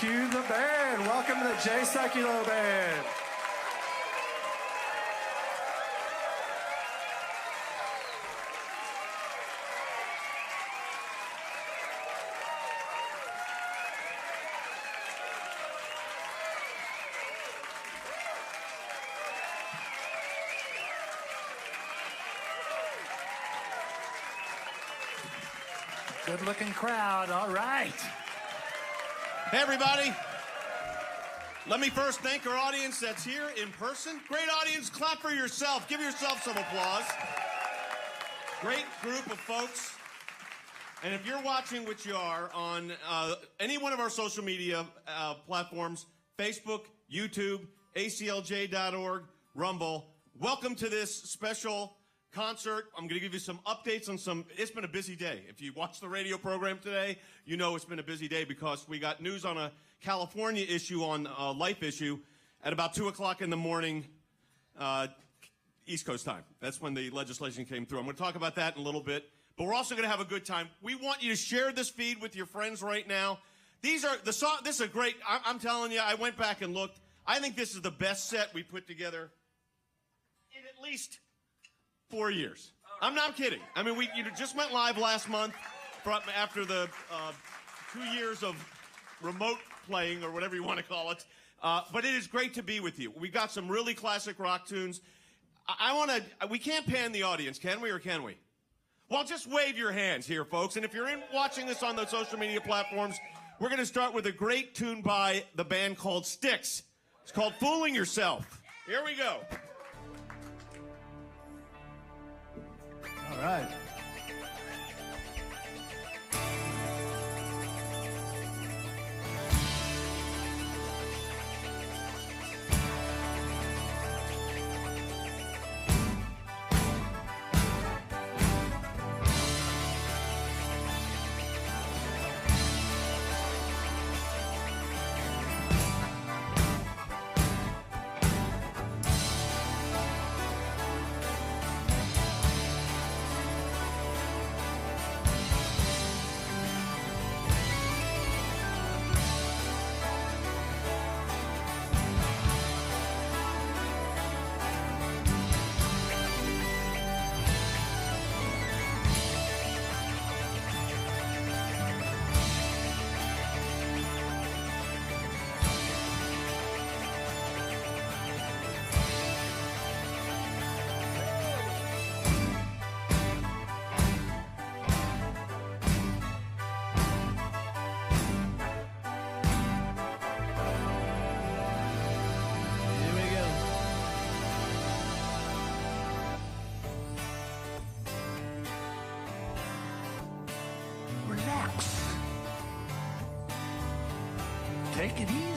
Cue the band. Welcome to the Sekulow Band. Good-looking crowd. All right. Hey, everybody. Let me first thank our audience that's here in person. Great audience. Clap for yourself. Give yourself some applause. Great group of folks. And if you're watching, which you are, on any one of our social media platforms, Facebook, YouTube, aclj.org, Rumble, welcome to this special concert. I'm going to give you some updates on it's been a busy day. If you watch the radio program today, you know it's been a busy day because we got news on a California issue, on a life issue, at about 2 o'clock in the morning, East Coast time. That's when the legislation came through. I'm going to talk about that in a little bit, but we're also going to have a good time. We want you to share this feed with your friends right now. This is a great, I'm telling you, I went back and looked. I think this is the best set we put together in at least 4 years. I'm not kidding. I mean, we just went live last month after the 2 years of remote playing, or whatever you want to call it. But it is great to be with you. We got some really classic rock tunes. We can't pan the audience, can we, or can we? Well, just wave your hands here, folks. And if you're watching this on the social media platforms, we're going to start with a great tune by the band called Styx. It's called Fooling Yourself. Here we go. All right. Take it easy.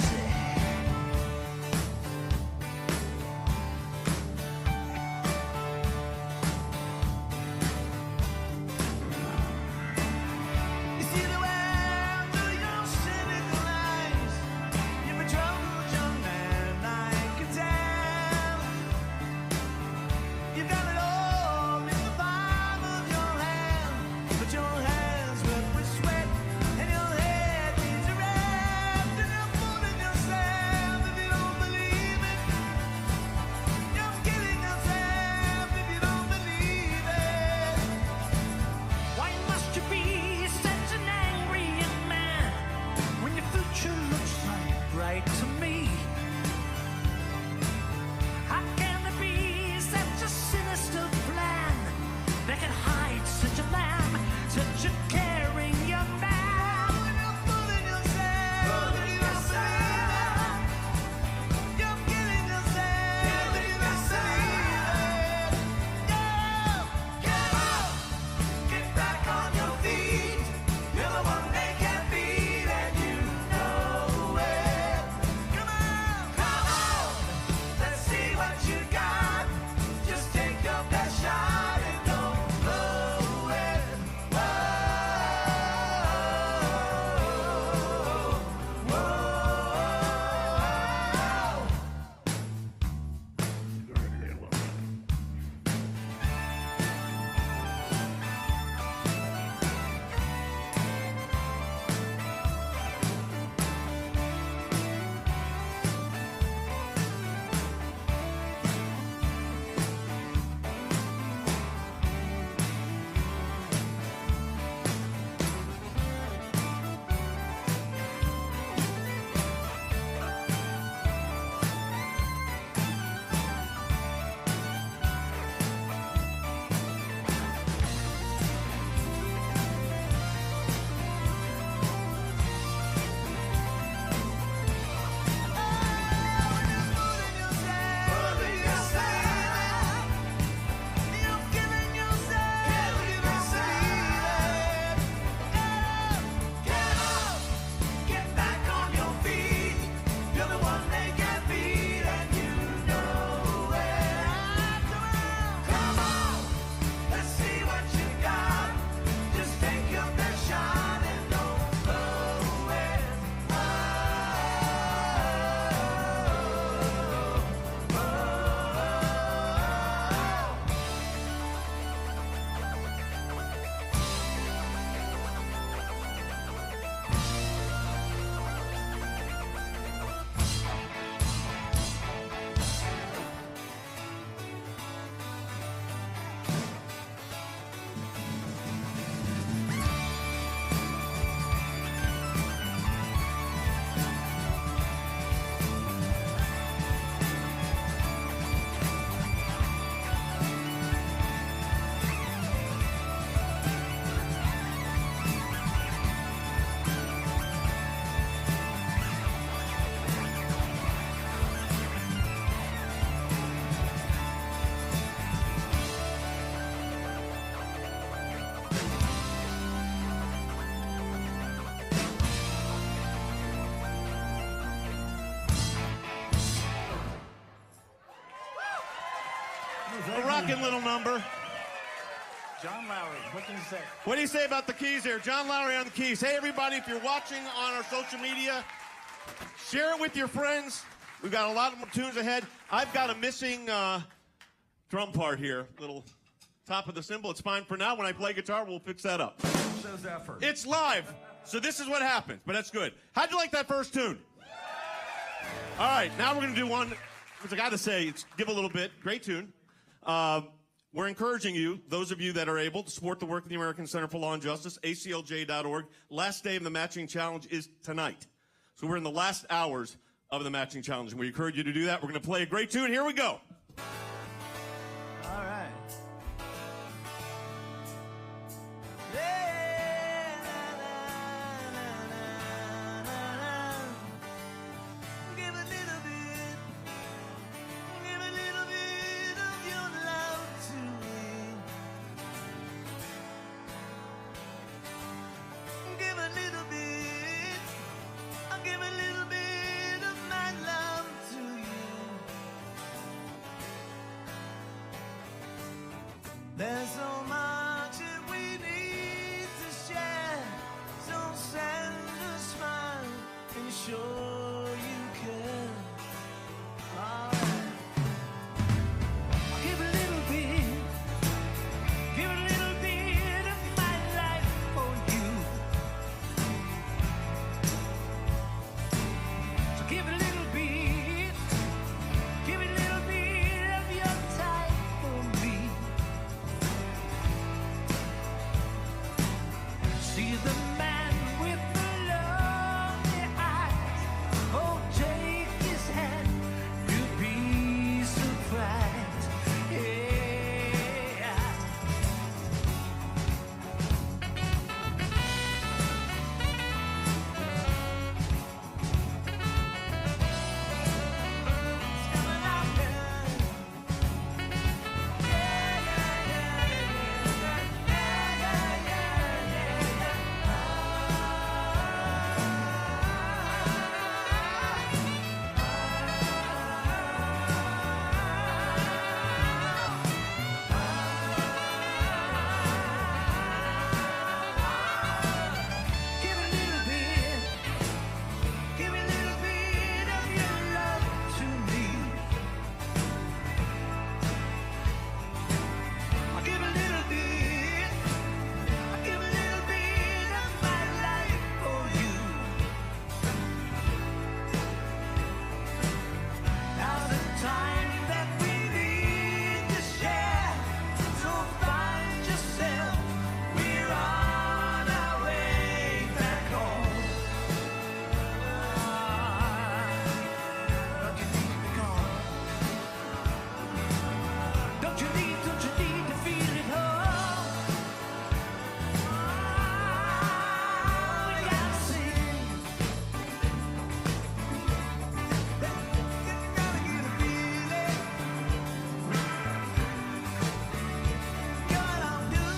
Rockin' little number. John Lowry, what can you say? What do you say about the keys here? John Lowry on the keys. Hey, everybody, if you're watching on our social media, share it with your friends. We've got a lot more tunes ahead. I've got a missing drum part here. Little top of the cymbal. It's fine for now. When I play guitar, we'll fix that up. Shows effort. It's live, so this is what happens, but that's good. How'd you like that first tune? All right, now we're going to do one, which I got to say, give a little bit. Great tune. We're encouraging you, those of you that are able, to support the work of the American Center for Law and Justice, aclj.org. Last day of the matching challenge is tonight. So we're in the last hours of the matching challenge, and we encourage you to do that. We're going to play a great tune. Here we go. All right. There's so much that we need to share, so send a smile and show you care. All right. Give a little bit of my life for you. So give a little bit of your time for me. See the man with the lonely eyes. Oh, take his hand, you'll be surprised. Yeah. It's coming out there. Give a little bit of your love to me. I'll give a little bit of my life for you. Now's the time that we need to share. So find yourself, we're on our way back home. Don't you need to be gone? Don't you need to feel it home? We gotta sing. Gotta get a feeling. Going on new.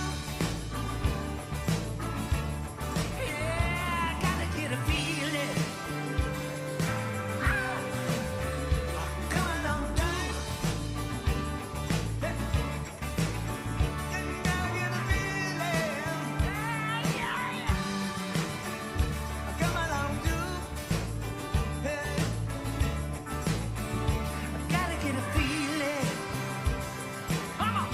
Yeah, gotta get a feeling. Coming on down. Gotta get a feeling. Coming on down. Gotta get a feeling. Come on.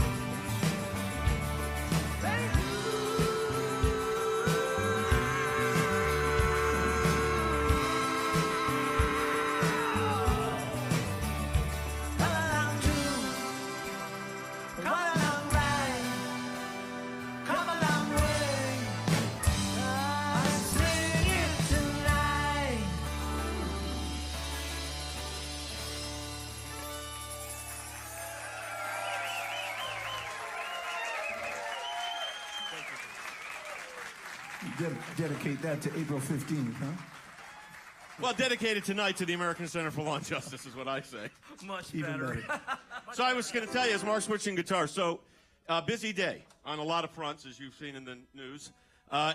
Dedicate that to April 15th, huh? Well, dedicated tonight to the American Center for Law and Justice is what I say. Much Even better. better. So I was going to tell you, as Mark's switching guitars, so busy day on a lot of fronts, as you've seen in the news,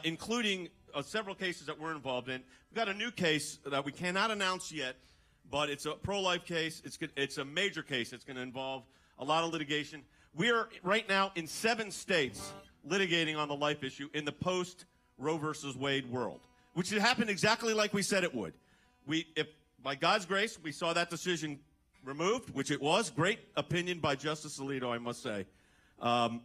including several cases that we're involved in. We've got a new case that we cannot announce yet, but it's a pro-life case. It's a major case. It's going to involve a lot of litigation. We are right now in 7 states litigating on the life issue in the post-Roe versus Wade world, which had happened exactly like we said it would. If by God's grace, we saw that decision removed, which it was. Great opinion by Justice Alito, I must say. And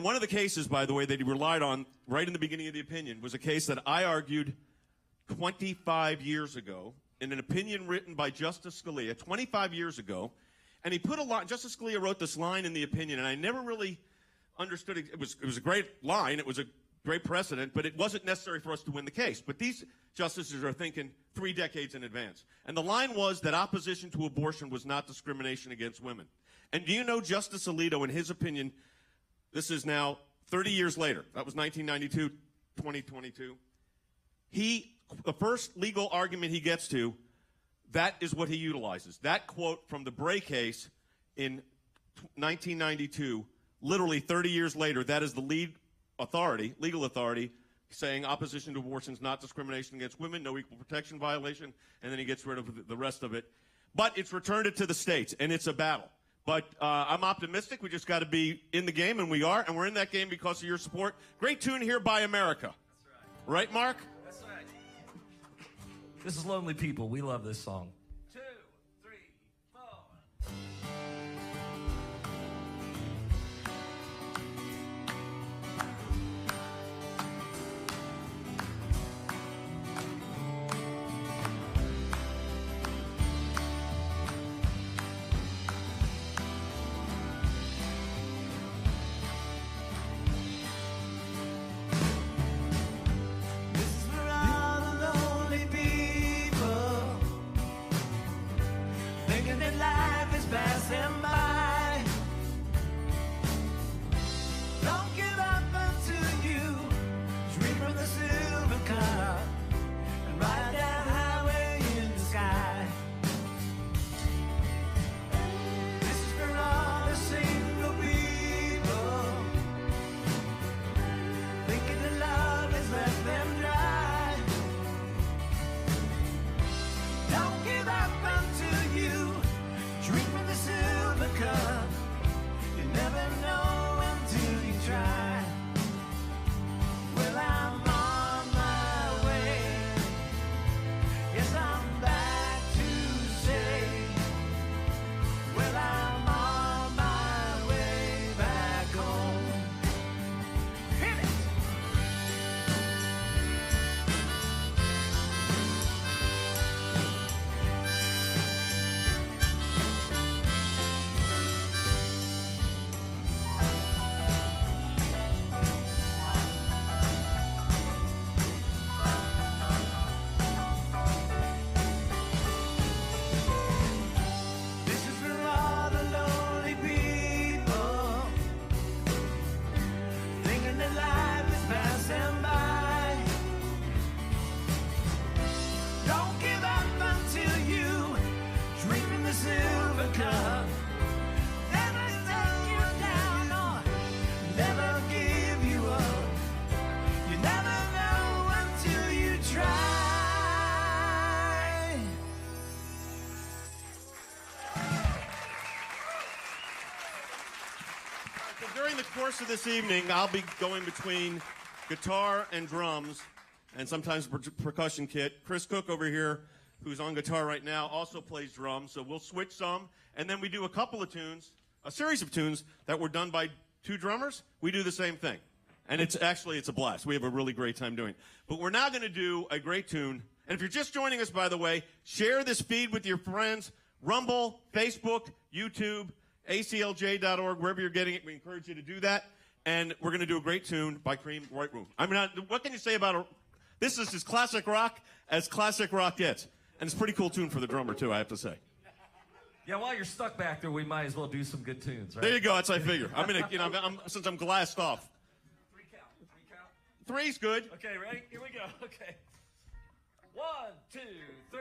one of the cases, by the way, that he relied on right in the beginning of the opinion was a case that I argued 25 years ago in an opinion written by Justice Scalia 25 years ago. And he put a line, Justice Scalia wrote this line in the opinion, and I never really understood it. It was a great line. It was a great precedent, but it wasn't necessary for us to win the case. But these justices are thinking 3 decades in advance. And the line was that opposition to abortion was not discrimination against women. And do you know Justice Alito, in his opinion, this is now 30 years later. That was 1992, 2022. The first legal argument he gets to, that is what he utilizes. That quote from the Bray case in 1992, literally 30 years later, that is the legal authority, saying opposition to abortion is not discrimination against women, no equal protection violation, and then he gets rid of the rest of it. But it's returned it to the states, and it's a battle. But I'm optimistic. We just got to be in the game, and we are, and we're in that game because of your support. Great tune here by America. That's right. Right, Mark? That's right. This is Lonely People. We love this song. 2, 3, 4. Passing by. Don't give up until you dream from the silver car and ride that highway in the sky. This is for all the single people thinking that love has left them dry. Don't give up until you drink from the silver cup. You never know until you try. Well, I'm on my way. Yes, I'm back to say. Well, I'm on my way back home. Hit it! During the course of this evening, I'll be going between guitar and drums and sometimes percussion kit. Chris Cook over here, who's on guitar right now, also plays drums. So we'll switch some, and then we do a couple of tunes, a series of tunes that were done by 2 drummers. We do the same thing. And it's a blast. We have a really great time doing it. But we're now going to do a great tune. And if you're just joining us, by the way, share this feed with your friends. Rumble, Facebook, YouTube, aclj.org, wherever you're getting it. We encourage you to do that. And we're going to do a great tune by Cream White Room. I mean, what can you say about this is as classic rock gets. And it's a pretty cool tune for the drummer, too, I have to say. Yeah, while you're stuck back there, we might as well do some good tunes, right? There you go. That's what I figure. Since I'm glassed off. 3 count. 3 count. 3's good. Okay, ready? Here we go. Okay. 1, 2, 3.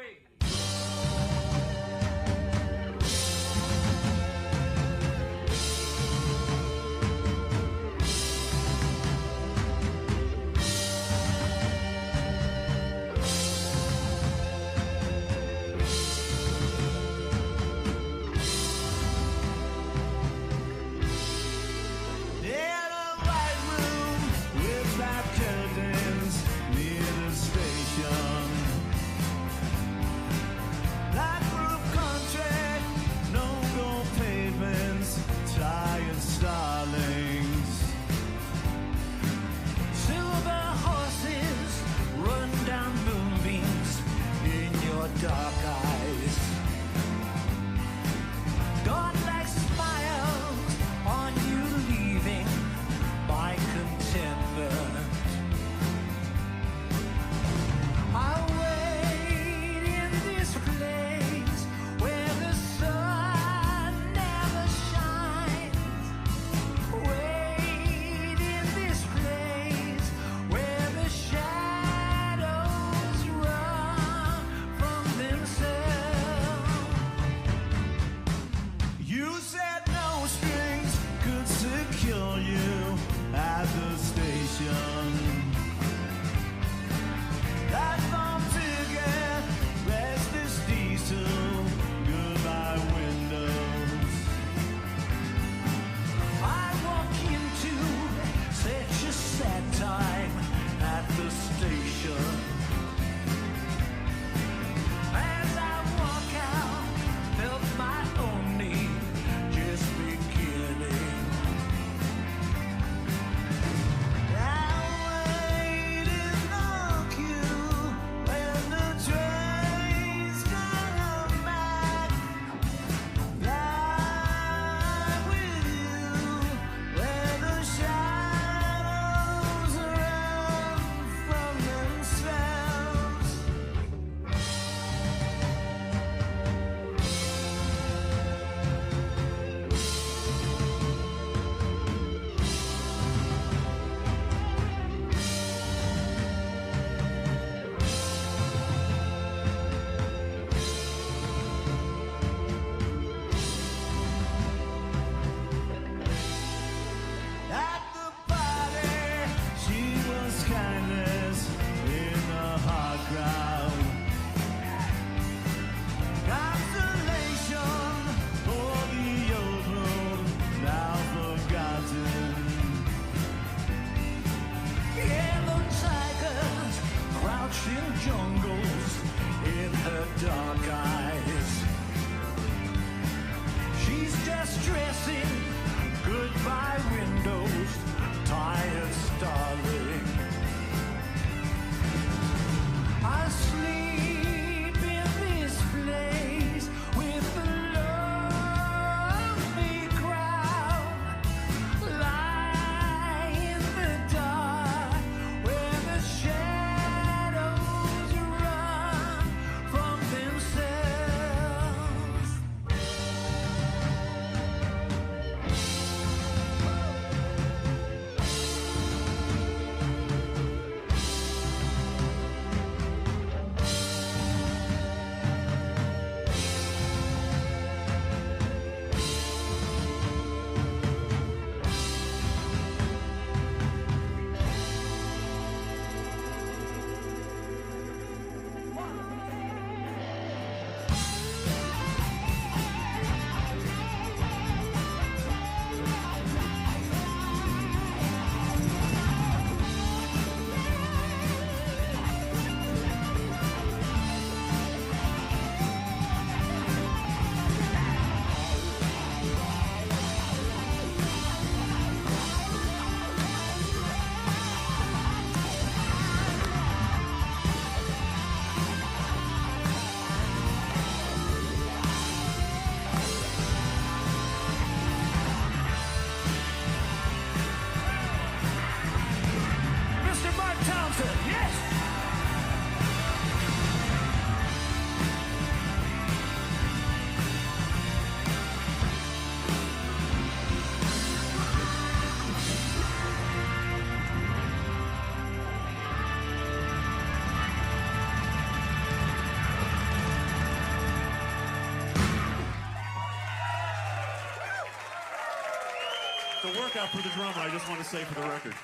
the workout for the drummer, I just want to say for the record.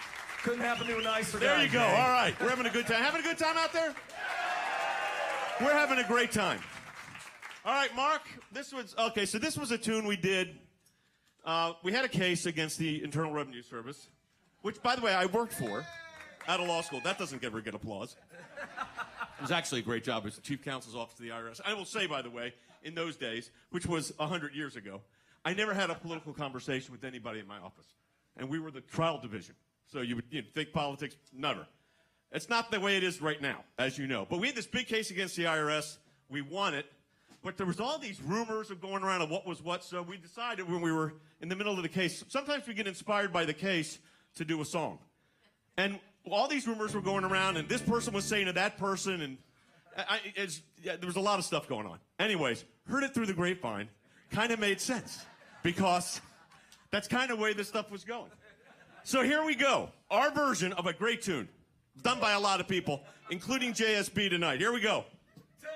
Couldn't happen to a nicer guy. There you go. Jay. All right. We're having a good time. Having a good time out there? We're having a great time. All right, Mark, this was a tune we did. We had a case against the Internal Revenue Service, which, by the way, I worked for out of law school. That doesn't ever get applause. It was actually a great job as the Chief Counsel's Office of the IRS. I will say, by the way, in those days, which was 100 years ago, I never had a political conversation with anybody in my office. And we were the trial division. So you would think politics, never. It's not the way it is right now, as you know. But we had this big case against the IRS. We won it. But there was all these rumors of going around of what was what. So we decided when we were in the middle of the case, sometimes we get inspired by the case to do a song. And all these rumors were going around, and this person was saying to that person, and there was a lot of stuff going on. Anyways, heard it through the grapevine. Kind of made sense. Because that's kind of the way this stuff was going. So here we go. Our version of a great tune. Done by a lot of people, including JSB tonight. Here we go. 2,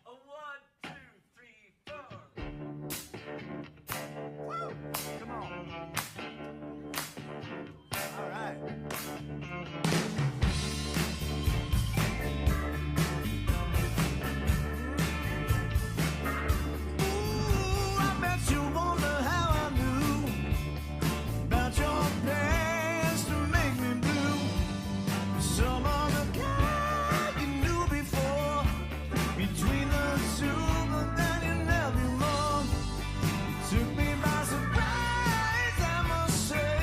1, 2, 3, 4. Woo! Come on. All right. Ooh, I bet you wonder how I knew about your plans to make me blue. Some other guy you knew before, between the two, but then you never more. Took me by surprise, I must say,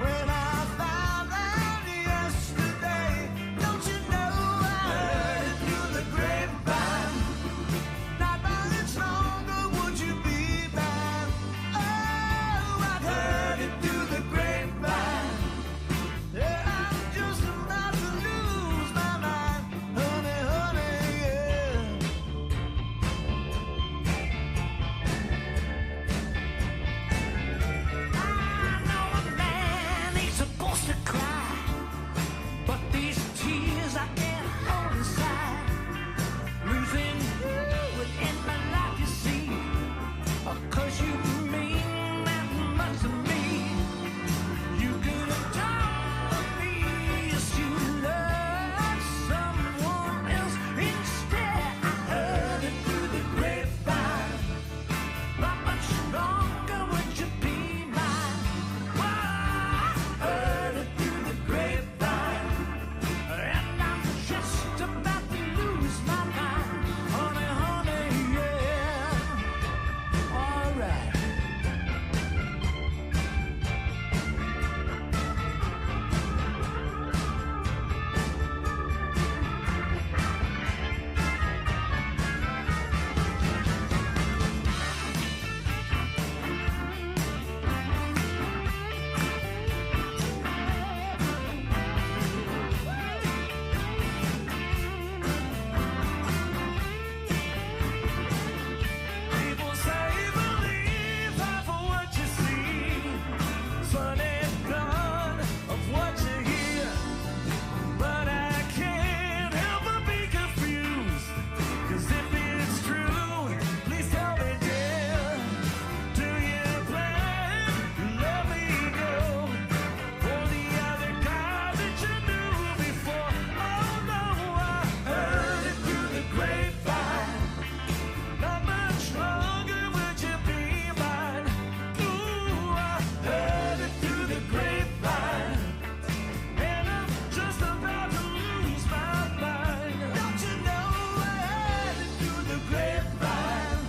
when I found out yesterday. Don't you know I heard it through the grapevine? Not much longer would you be mine. Oh, I heard it through the grapevine. Yeah, I'm just about to lose my mind, honey, honey, yeah. I know a man ain't supposed to cry, but these tears I can't hold inside. Losing you in my life, you see, 'cause you mean that much to me. You could have told me yes, you love someone else instead. I heard it through the grapevine. Not much longer would you be mine. Well, I heard it through the grapevine, and I'm just about to lose my mind, honey, honey, yeah. All right. People say believe half of what you see, funny none of what you hear. But I can't help but be confused, 'cause if it's true, please tell me, dear, do you plan to let me go for the other guy that you knew before? Oh no, I heard it through the grapevine. Not much longer would you be mine. Ooh, I heard it through the grapevine, and I'm just about to lose my mind. Don't you know I heard it through the grapevine?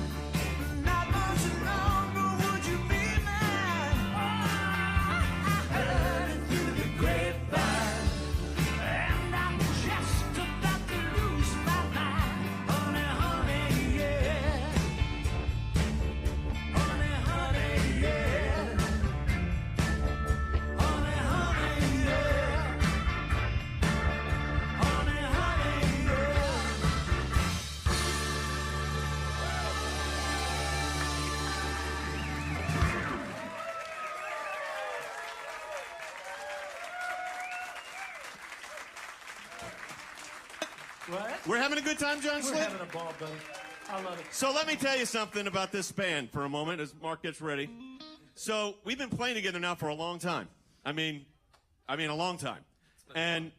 Not much longer would you be mine. I heard it through the grapevine, and I'm just about to lose my mind, honey, honey, yeah. Honey, honey, yeah. Honey, honey, yeah. Honey, honey, yeah. What? We're having a good time, John We're Slick? having a ball, buddy. I love it. So let me tell you something about this band for a moment as Mark gets ready. So we've been playing together now for a long time. I mean a long time. And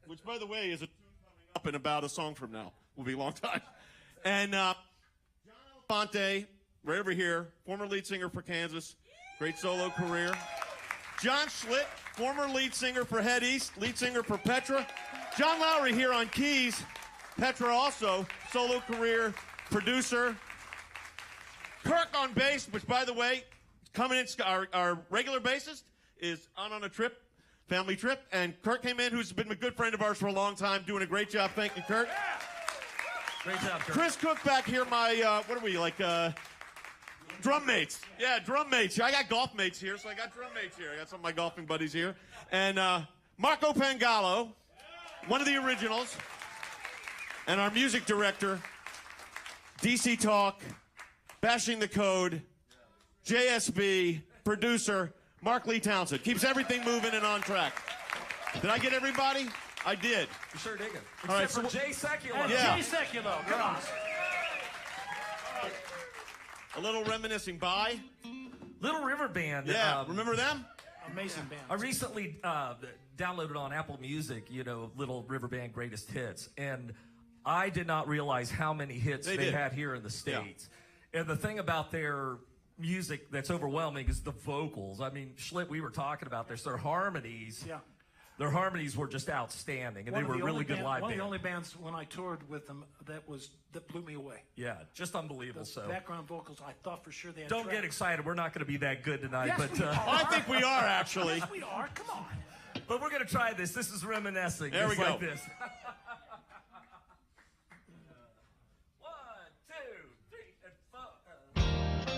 which, by the way, is a tune coming up in about a song from now. Will be a long time. And John Elefante, right over here, former lead singer for Kansas, great solo career. John Schlitt, former lead singer for Head East, lead singer for Petra. John Lowry here on keys. Petra also, solo career, producer. Kirk on bass, which, by the way, coming in, our regular bassist is on a trip, family trip, and Kirk came in, who's been a good friend of ours for a long time, doing a great job. Thank you, Kirk. Great job, Kurt. Chris Cook back here, my, what are we, like, drum mates. Yeah, drum mates. I got golf mates here, so I got drum mates here. I got some of my golfing buddies here. And Marco Pangallo, one of the originals, and our music director, DC Talk, Bashing the Code, JSB, producer, Mark Lee Townsend. Keeps everything moving and on track. Did I get everybody? I did. You sure did. All right, Except for so Jay Sekulow. Yeah. Jay Sekulow, come on. a little reminiscing by. Little River Band. Yeah, remember them? Amazing band. I recently downloaded on Apple Music, Little River Band Greatest Hits, and I did not realize how many hits they had here in the States. Yeah. And the thing about their music that's overwhelming is the vocals. I mean, Schlitt, we were talking about this. Their harmonies. Yeah. Their harmonies were just outstanding, and they were really good live One of band. the only bands when I toured with them that blew me away. Yeah, just unbelievable. The So background vocals, I thought for sure they had. don't get excited. We're not going to be that good tonight, Yes, but we are. I think we are, actually. Yes, we are. Come on. but we're going to try this. This is reminiscing. There we just like go. this. 1, 2, 3, and 4.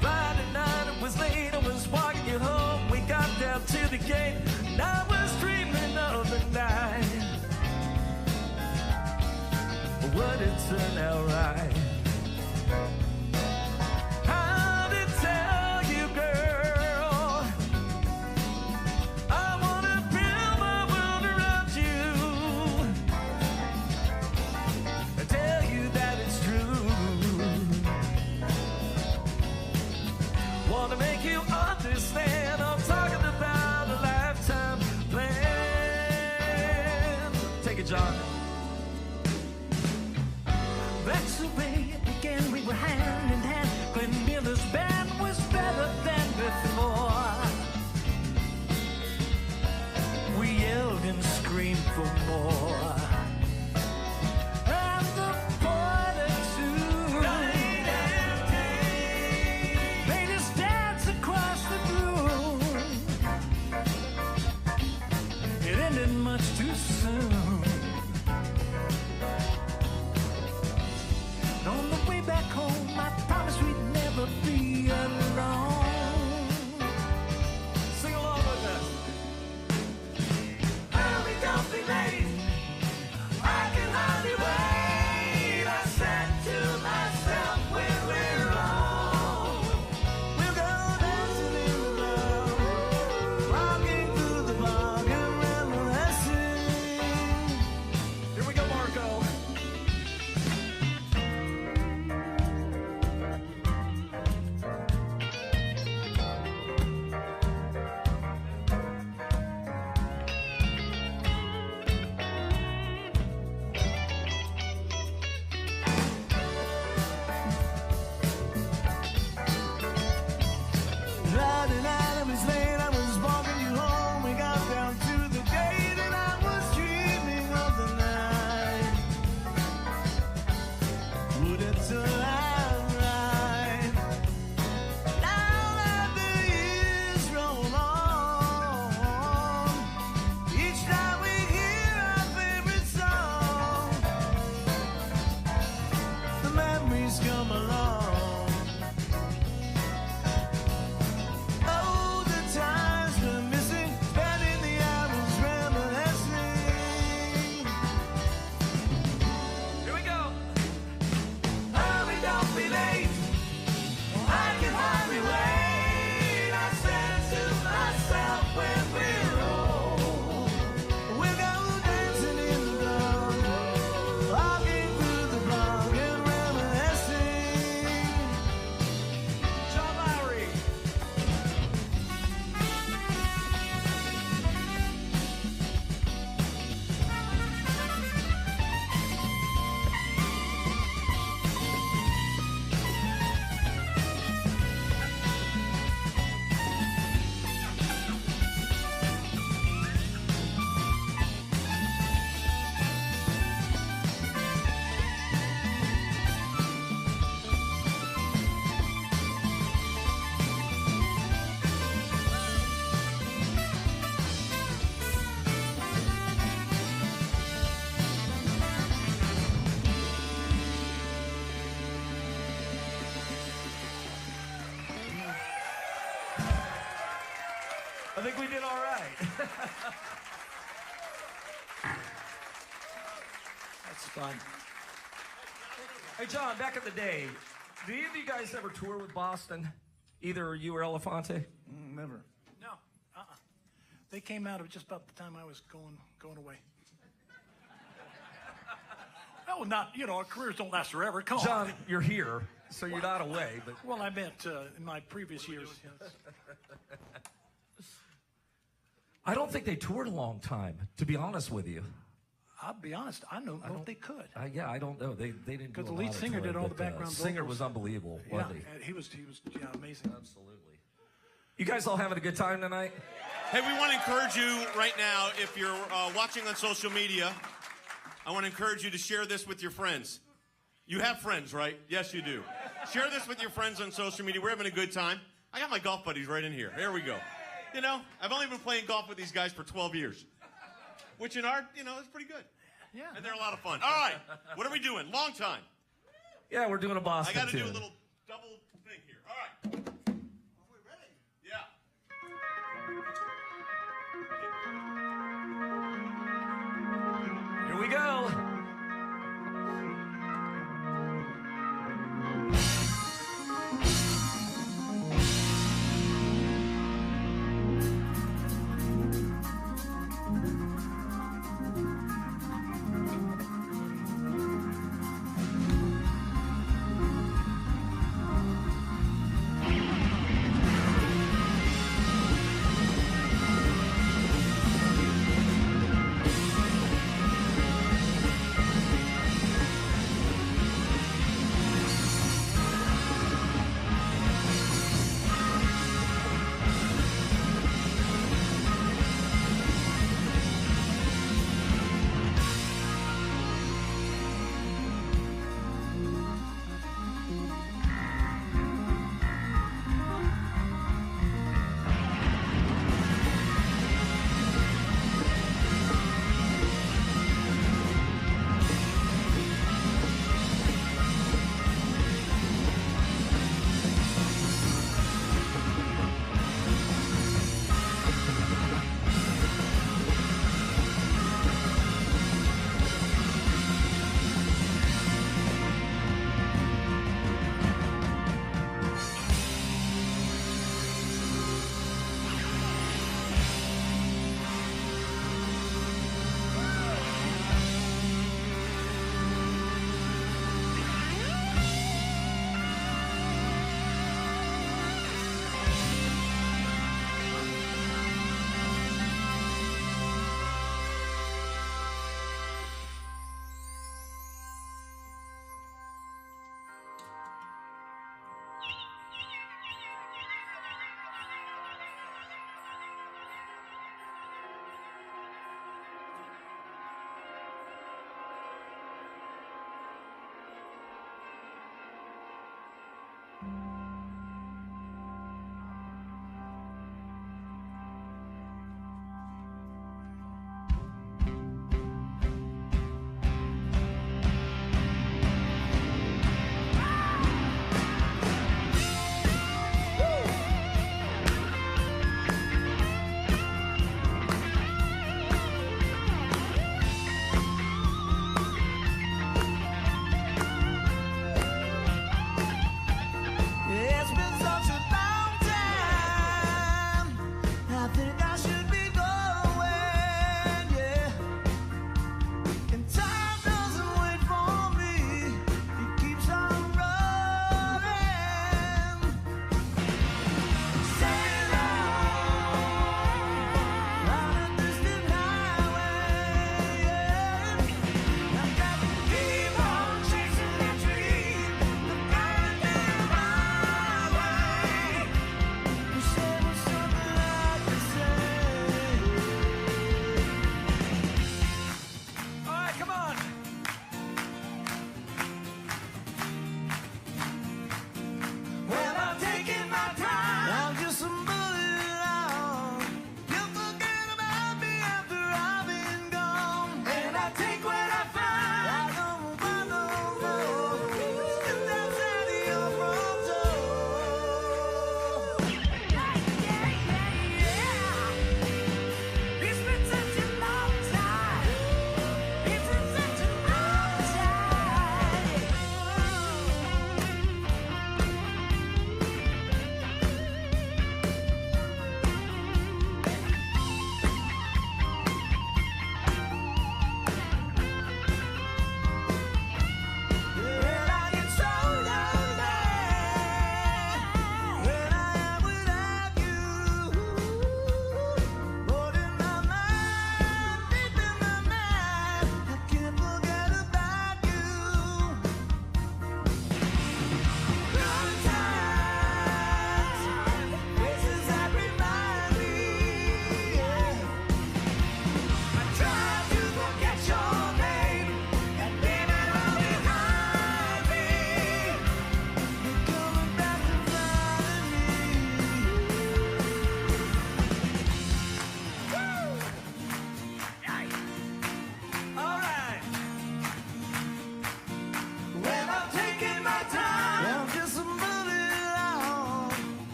Friday night, it was late, I was walking you home. We got down to the gate, and I was dreaming of the night. Would it turn out right? How to tell you, girl, I wanna build my world around you. I tell you that it's true. Wanna make you understand, I'm talking about a lifetime plan. Take it, John. That's the way it began. We were hand in hand. Glenn Miller's band was better than before. We yelled and screamed for more. And the border too made us dance across the room. It ended much too soon. On the way back home, I promised we'd never be alone. Sing along with us. Hurry, don't be late. I can hardly wait. I said to myself, when we're old, we'll go dancing in the love, walking through the park and reminiscing. I think we did all right. That's fun. Hey, John, back in the day, did any of you guys ever tour with Boston? Either you or Elefante? Never. No, They came out of just about the time I was going away. Oh, not, our careers don't last forever. Come on. John, you're here, so you're not away. But Well, I meant in my previous years. Yes. I don't think they toured a long time, to be honest with you. I'll be honest, I don't know if they could. Yeah, I don't know. They didn't do Because a the lead lot of singer touring, did all the but, background singer vocals. was unbelievable, Yeah, wasn't he? he was amazing. Absolutely. You guys all having a good time tonight? Hey, we want to encourage you right now, if you're watching on social media, I want to encourage you to share this with your friends. You have friends, right? Yes, you do. Share this with your friends on social media. We're having a good time. I got my golf buddies right in here. There we go. I've only been playing golf with these guys for 12 years, which in art, is pretty good. Yeah. And they're a lot of fun. All right, what are we doing? Long time. Yeah, we're doing a Boston I got to do a tune. little double thing here. All right. Are we ready? Yeah. Here we go.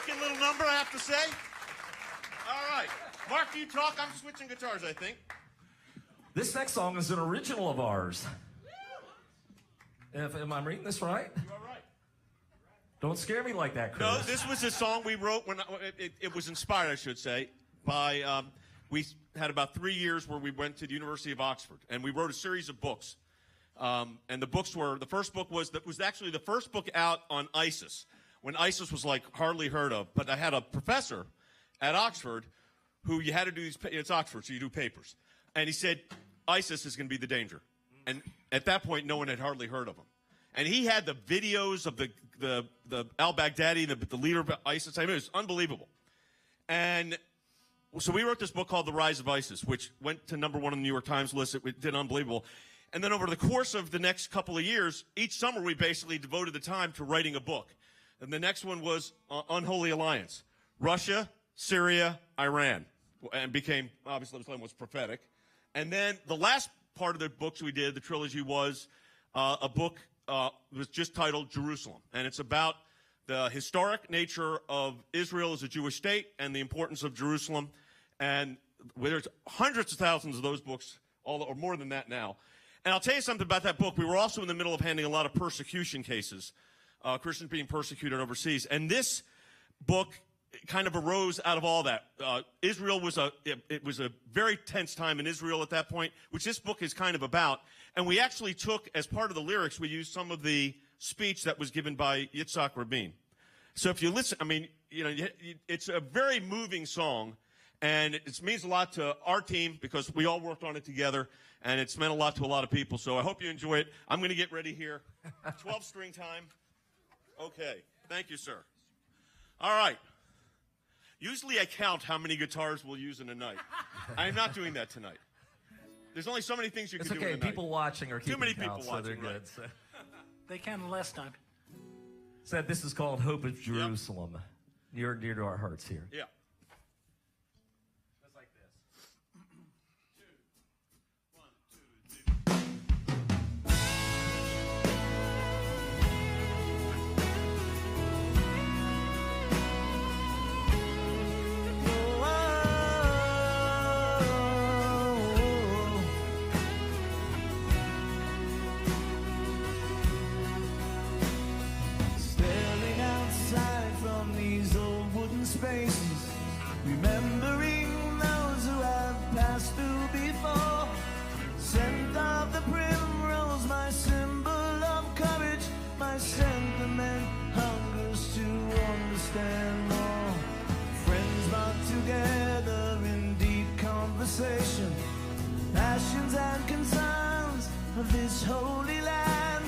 rocking little number, I have to say. All right. Mark, you talk. I'm switching guitars, I think. This next song is an original of ours. Am I reading this right? You are right. Don't scare me like that, Chris. No, this was a song we wrote when it was inspired, I should say, by we had about 3 years where we went to the University of Oxford, and we wrote a series of books. And the books were, the first book was actually the first book out on ISIS, when ISIS was like hardly heard of. But I had a professor at Oxford who you had to do these, it's Oxford, so you do papers. And he said, ISIS is going to be the danger. And at that point, no one had hardly heard of him. And he had the videos of the al-Baghdadi, the leader of ISIS. I mean, it was unbelievable. And so we wrote this book called The Rise of ISIS, which went to #1 on the New York Times list. It did unbelievable. And then over the course of the next couple of years, each summer we basically devoted the time to writing a book. And the next one was Unholy Alliance. Russia, Syria, Iran. And became, obviously, this one was prophetic. And then the last part of the books we did, the trilogy, was a book was just titled Jerusalem. And it's about the historic nature of Israel as a Jewish state and the importance of Jerusalem. And there's hundreds of thousands of those books, or more than that now. And I'll tell you something about that book. We were also in the middle of handling a lot of persecution cases, Christians being persecuted overseas. And this book kind of arose out of all that. Israel was it was a very tense time in Israel at that point, which this book is kind of about. And we actually took, as part of the lyrics, we used some of the speech that was given by Yitzhak Rabin. So if you listen, I mean, you know, it's a very moving song, and it means a lot to our team because we all worked on it together, and it's meant a lot to a lot of people. So I hope you enjoy it. I'm going to get ready here. 12-string time. Okay. Thank you, sir. All right. Usually I count how many guitars we'll use in a night. I'm not doing that tonight. There's only so many things you can do in a night. It's okay. People watching are keeping too many count, people so watching, they're right. good. So. They counted last time. Said this is called Hope of Jerusalem. Yep. Near and dear to our hearts here. Yeah. Just like this. 2, 1, 2, 3. Staring outside from these old wooden spaces, remembering those who have passed through before. Scent of the primrose, my symbol of courage, my sentiment hungers to understand more. Friends locked together in deep conversation, passions and concerns of this holy land.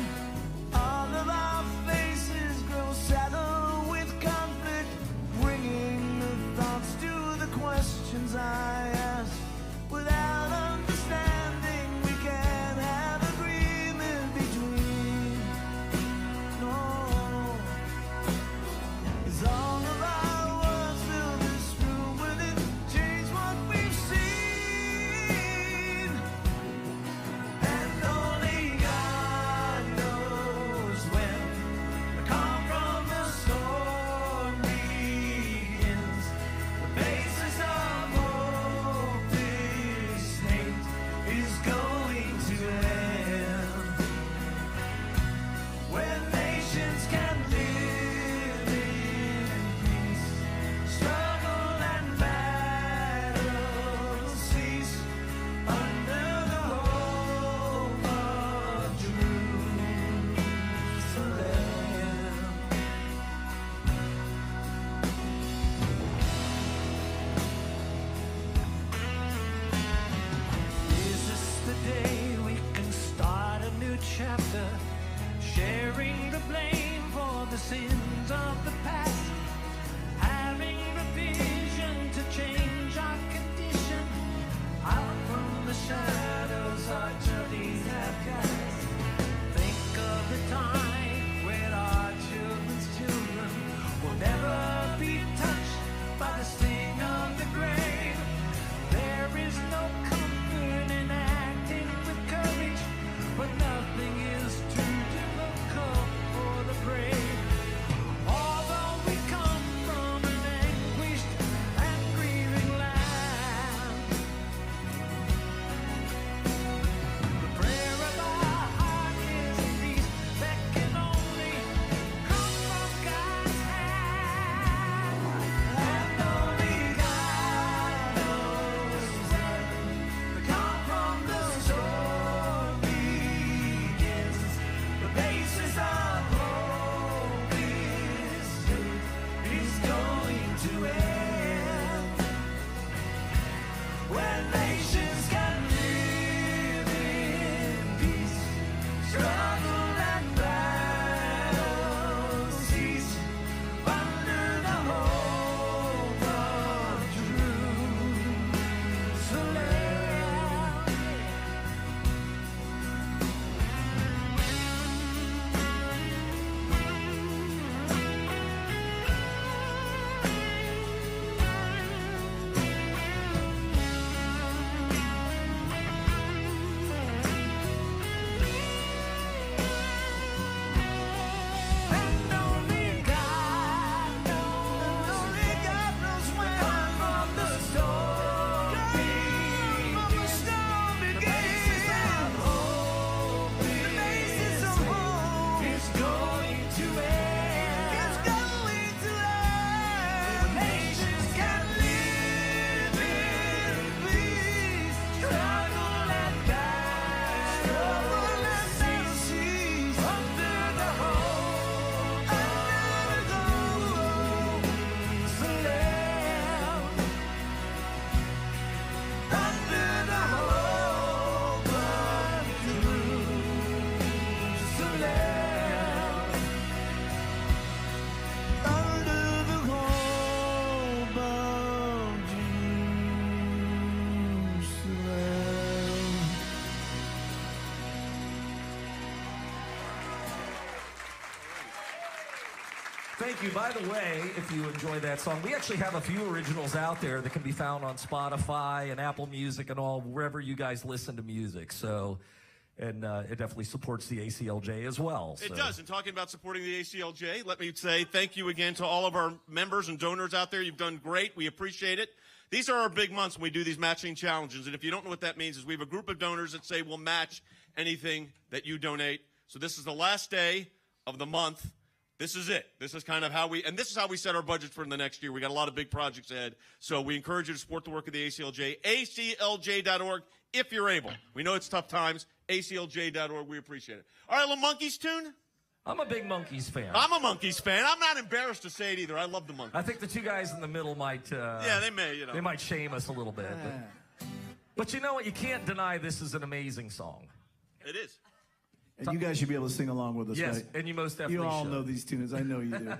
All of our faces grow sadder with conflict, bringing the thoughts to the questions I ask. Without understanding, we can't have agreement between. No, 'cause all of our words fill this room with it, change what we've seen. And only God knows when the calm from the storm begins. The basis of hope, this hate is going to end. When nations can live in peace, struggle and battle cease under the hope of Jerusalem. Is this the day we can start a new chapter, sharing the blame for the sins of the past, having a vision to change our condition, out from the shadows our journeys have cast. Think of the time when our children's children will never be touched by the sting of the grave. There is no comfort in acting with courage, but nothing is too difficult for the brave. All Thank you. By the way, if you enjoy that song, we actually have a few originals out there that can be found on Spotify and Apple Music and all, wherever you guys listen to music. So, and it definitely supports the ACLJ as well. So. It does. And talking about supporting the ACLJ, let me say thank you again to all of our members and donors out there. You've done great. We appreciate it. These are our big months when we do these matching challenges. And if you don't know what that means, is we have a group of donors that say we'll match anything that you donate. So this is the last day of the month. This is it. This is kind of how we, and this is how we set our budgets for the next year. We got a lot of big projects ahead. So we encourage you to support the work of the ACLJ. ACLJ.org if you're able. We know it's tough times. ACLJ.org. We appreciate it. All right, a little Monkees tune? I'm a big Monkees fan. I'm a Monkees fan. I'm not embarrassed to say it either. I love the Monkees. I think the two guys in the middle might... yeah, they may, you know. They might shame us a little bit. But you know what? You can't deny this is an amazing song. It is. And you guys should be able to sing along with us, yes, right? and you most definitely You all should. know these tunes. I know you do.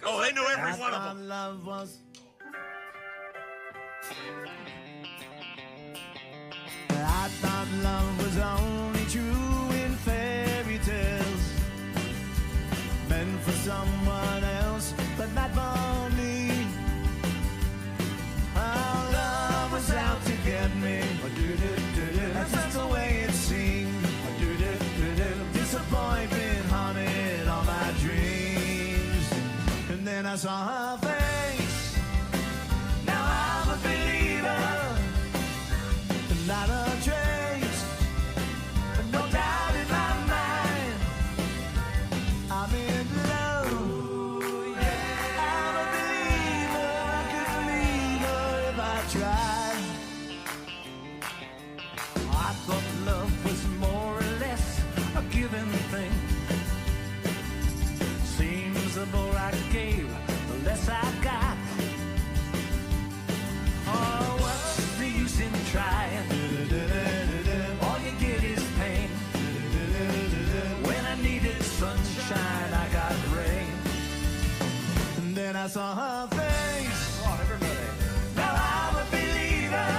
Oh, they know every one of them. Love was... I thought love was only true in fairy tales, meant for someone else, but not for me. Our love was out to get me. That's just the way it seemed. Disappointment haunted all my dreams. And then I saw her face. Now I'm a believer. Not a trace, no doubt in my mind. I'm in love. Ooh, yeah. I'm a believer. I could leave her if I tried. I thought love was more or less a given thing. Seems the more I gave, the less I got. Oh, what's the use in trying? All you get is pain. When I needed sunshine, I got rain. And then I saw her face. Come on, everybody. Now I'm a believer.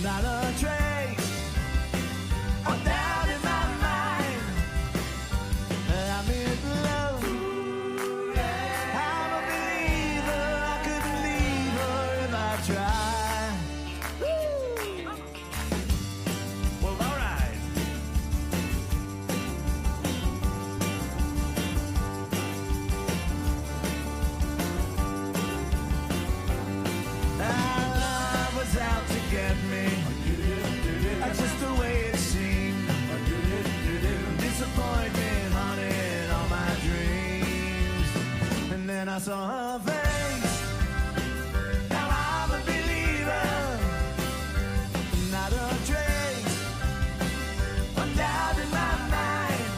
Not a trace of doubt in my mind. I'm in love. Ooh, yeah. I'm a believer. I couldn't leave her if I tried. Woo. Well, all right. Our love was out to get me. That's just the way it seemed. Disappointment haunted all my dreams. And then I saw her face. Now I'm a believer. Not a trace of doubt in my mind.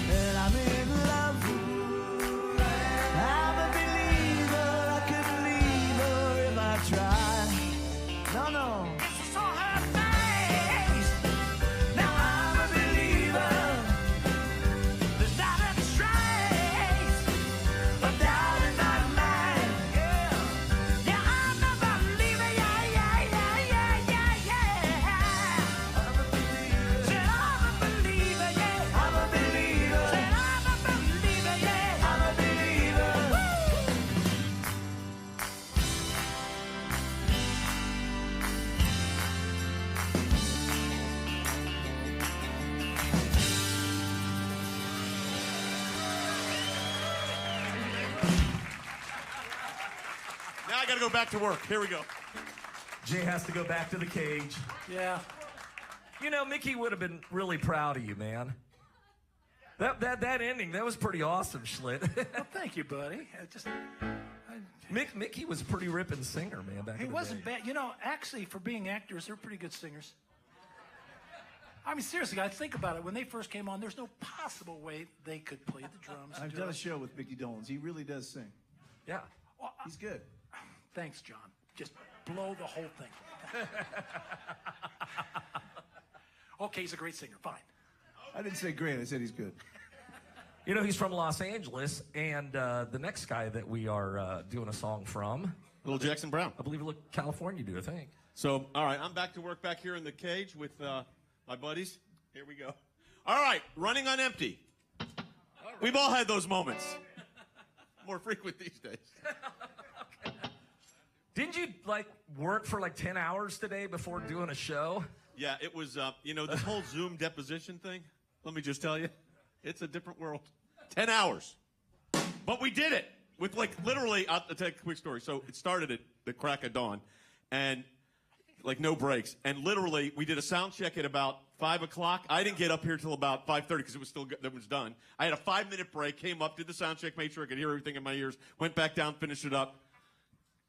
And I'm in love. I'm a believer. I couldn't leave her if I tried. No, no. I saw her face. Now I'm a believer. There's not a trace of doubt in my mind. Yeah, yeah, I'm a believer. Yeah, yeah, yeah, yeah, yeah, yeah. I'm a believer. Said I'm a believer. Yeah, I'm a believer. Said I'm a believer. Yeah, I'm a believer. Now I got to go back to work. Here we go. Jay has to go back to the cage. Yeah. You know, Mickey would have been really proud of you, man. That ending, that was pretty awesome, Schlitt. Well, thank you, buddy. Mickey was a pretty ripping singer, man, back He in the wasn't day. bad. You know, actually, for being actors, they're pretty good singers. I mean, seriously, I think about it. When they first came on, there's no possible way they could play the drums. I've done a show with Mickey Dolenz. He really does sing. Yeah. He's good. Thanks, John. Just blow the whole thing. Okay, he's a great singer. Fine. I didn't say great. I said he's good. You know, he's from Los Angeles, and the next guy that we are doing a song from, Little Jackson Brown. I believe California do, I think. So, all right, I'm back to work back here in the cage with my buddies. Here we go. All right, running on empty. Oh, We've all had those moments. More frequent these days. Didn't you work for 10 hours today before doing a show? Yeah, it was, this whole Zoom deposition thing, let me just tell you, it's a different world. 10 hours. But we did it with literally, I'll tell you a quick story. So it started at the crack of dawn and no breaks. And literally we did a sound check at about 5 o'clock. I didn't get up here till about 5:30 because it was done. I had a 5-minute break, came up, did the sound check, made sure I could hear everything in my ears, went back down, finished it up.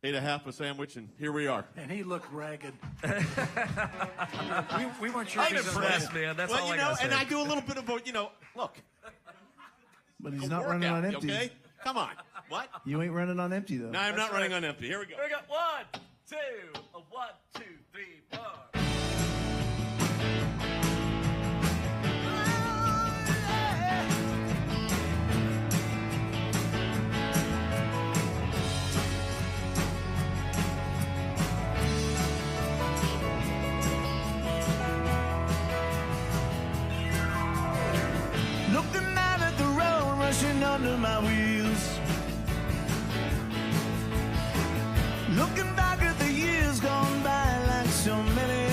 Ate a half a sandwich, and here we are. And he looked ragged. we weren't sure. I'm impressed, man. That's all I gotta say. And I do a little bit of, look. But he's not running on empty. Okay? Come on. What? You ain't running on empty, though. No, I'm not running on empty. Here we go. Here we go. 1, 2, 1, 2, 3, 4. Looking out at the road rushing under my wheels. Looking back at the years gone by like so many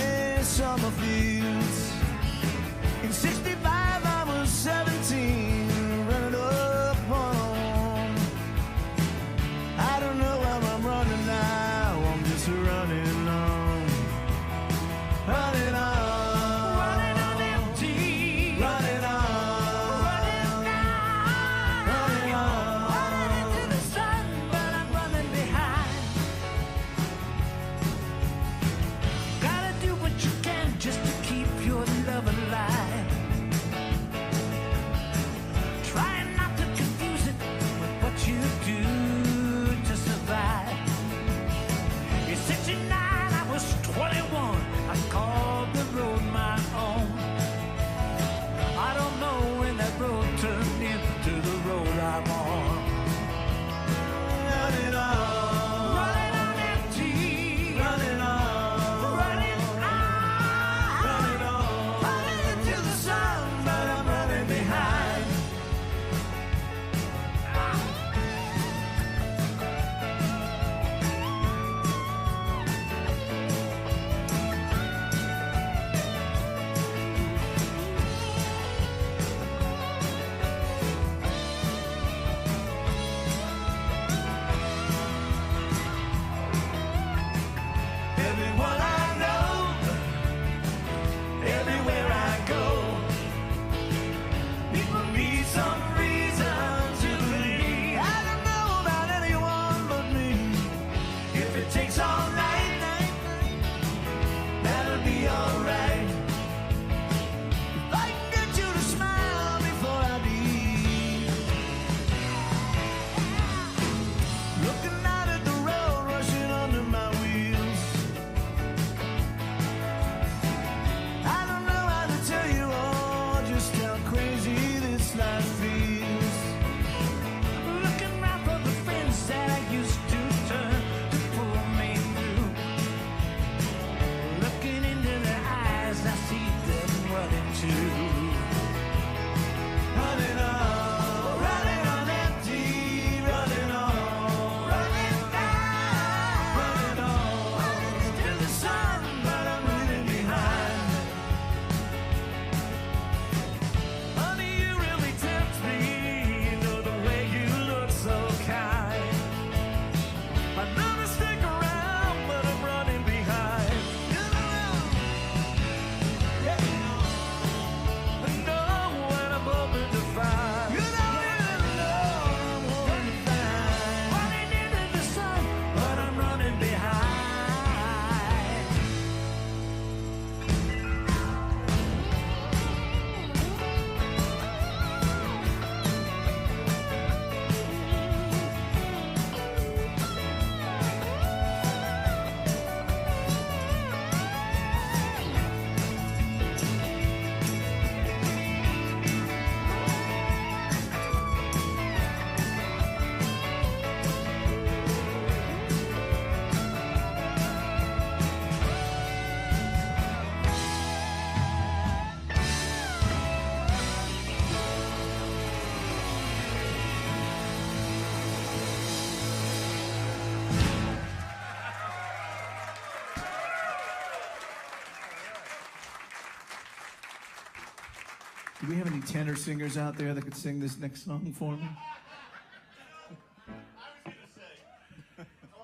Do we have any tenor singers out there that could sing this next song for me?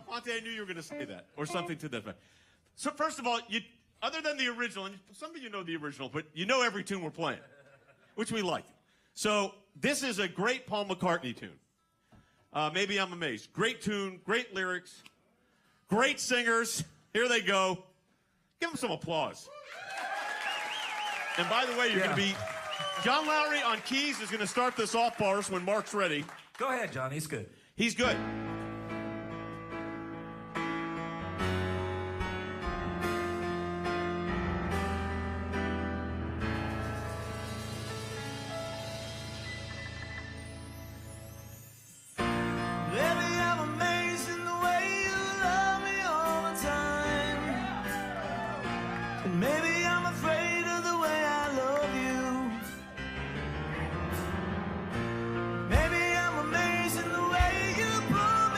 Fonte, I knew you were going to say that, or something to that effect. So first of all, other than the original, and some of you know the original, but you know every tune we're playing, which we like. So this is a great Paul McCartney tune. Maybe I'm amazed. Great tune, great lyrics, great singers. Here they go. Give them some applause. And by the way, you're going to be... John Lowry on keys is going to start this off for us when Mark's ready. Go ahead, John. He's good. He's good. Maybe I'm afraid of the way I love you. Maybe I'm amazed in the way you pull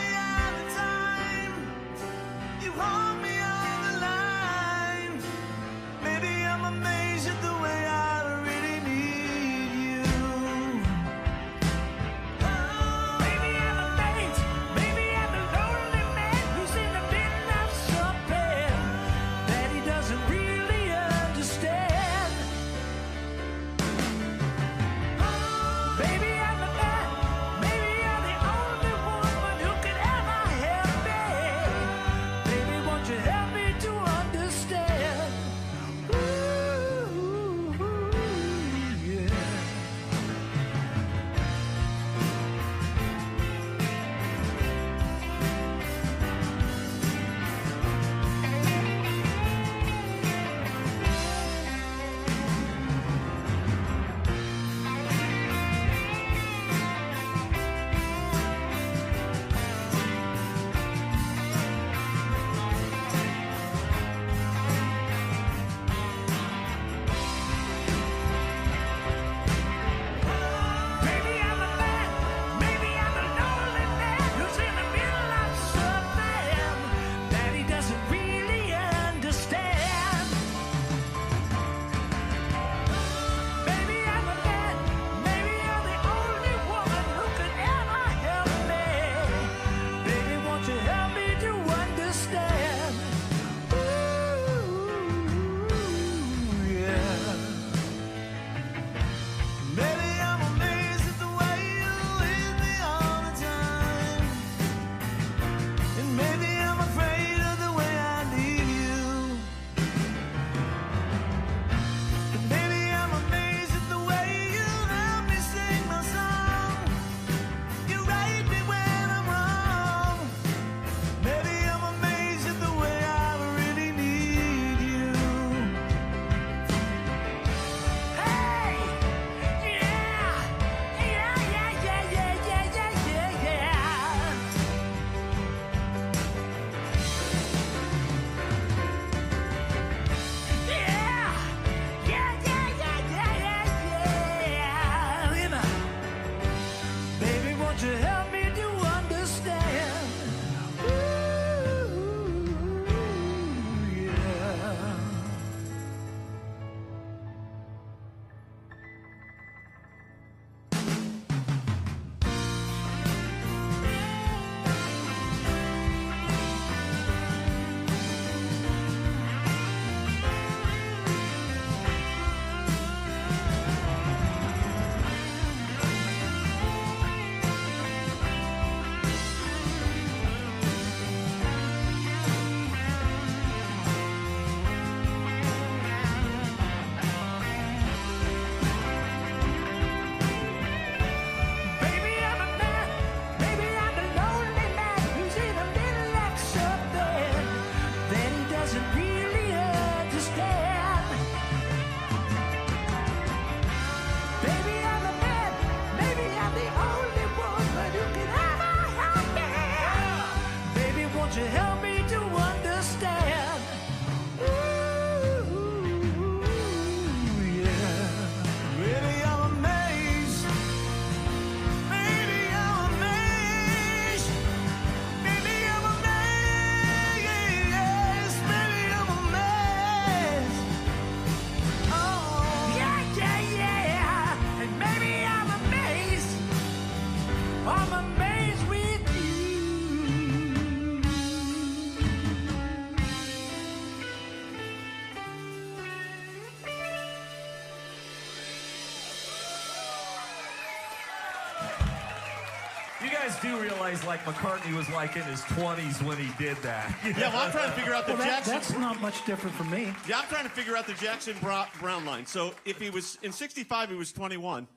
guys do realize, like, McCartney was, like, in his 20s when he did that. Yeah, well, I'm trying to figure out the Jackson. That's not much different from me. Yeah, I'm trying to figure out the Jackson Brown line. So if he was in 65, he was 21.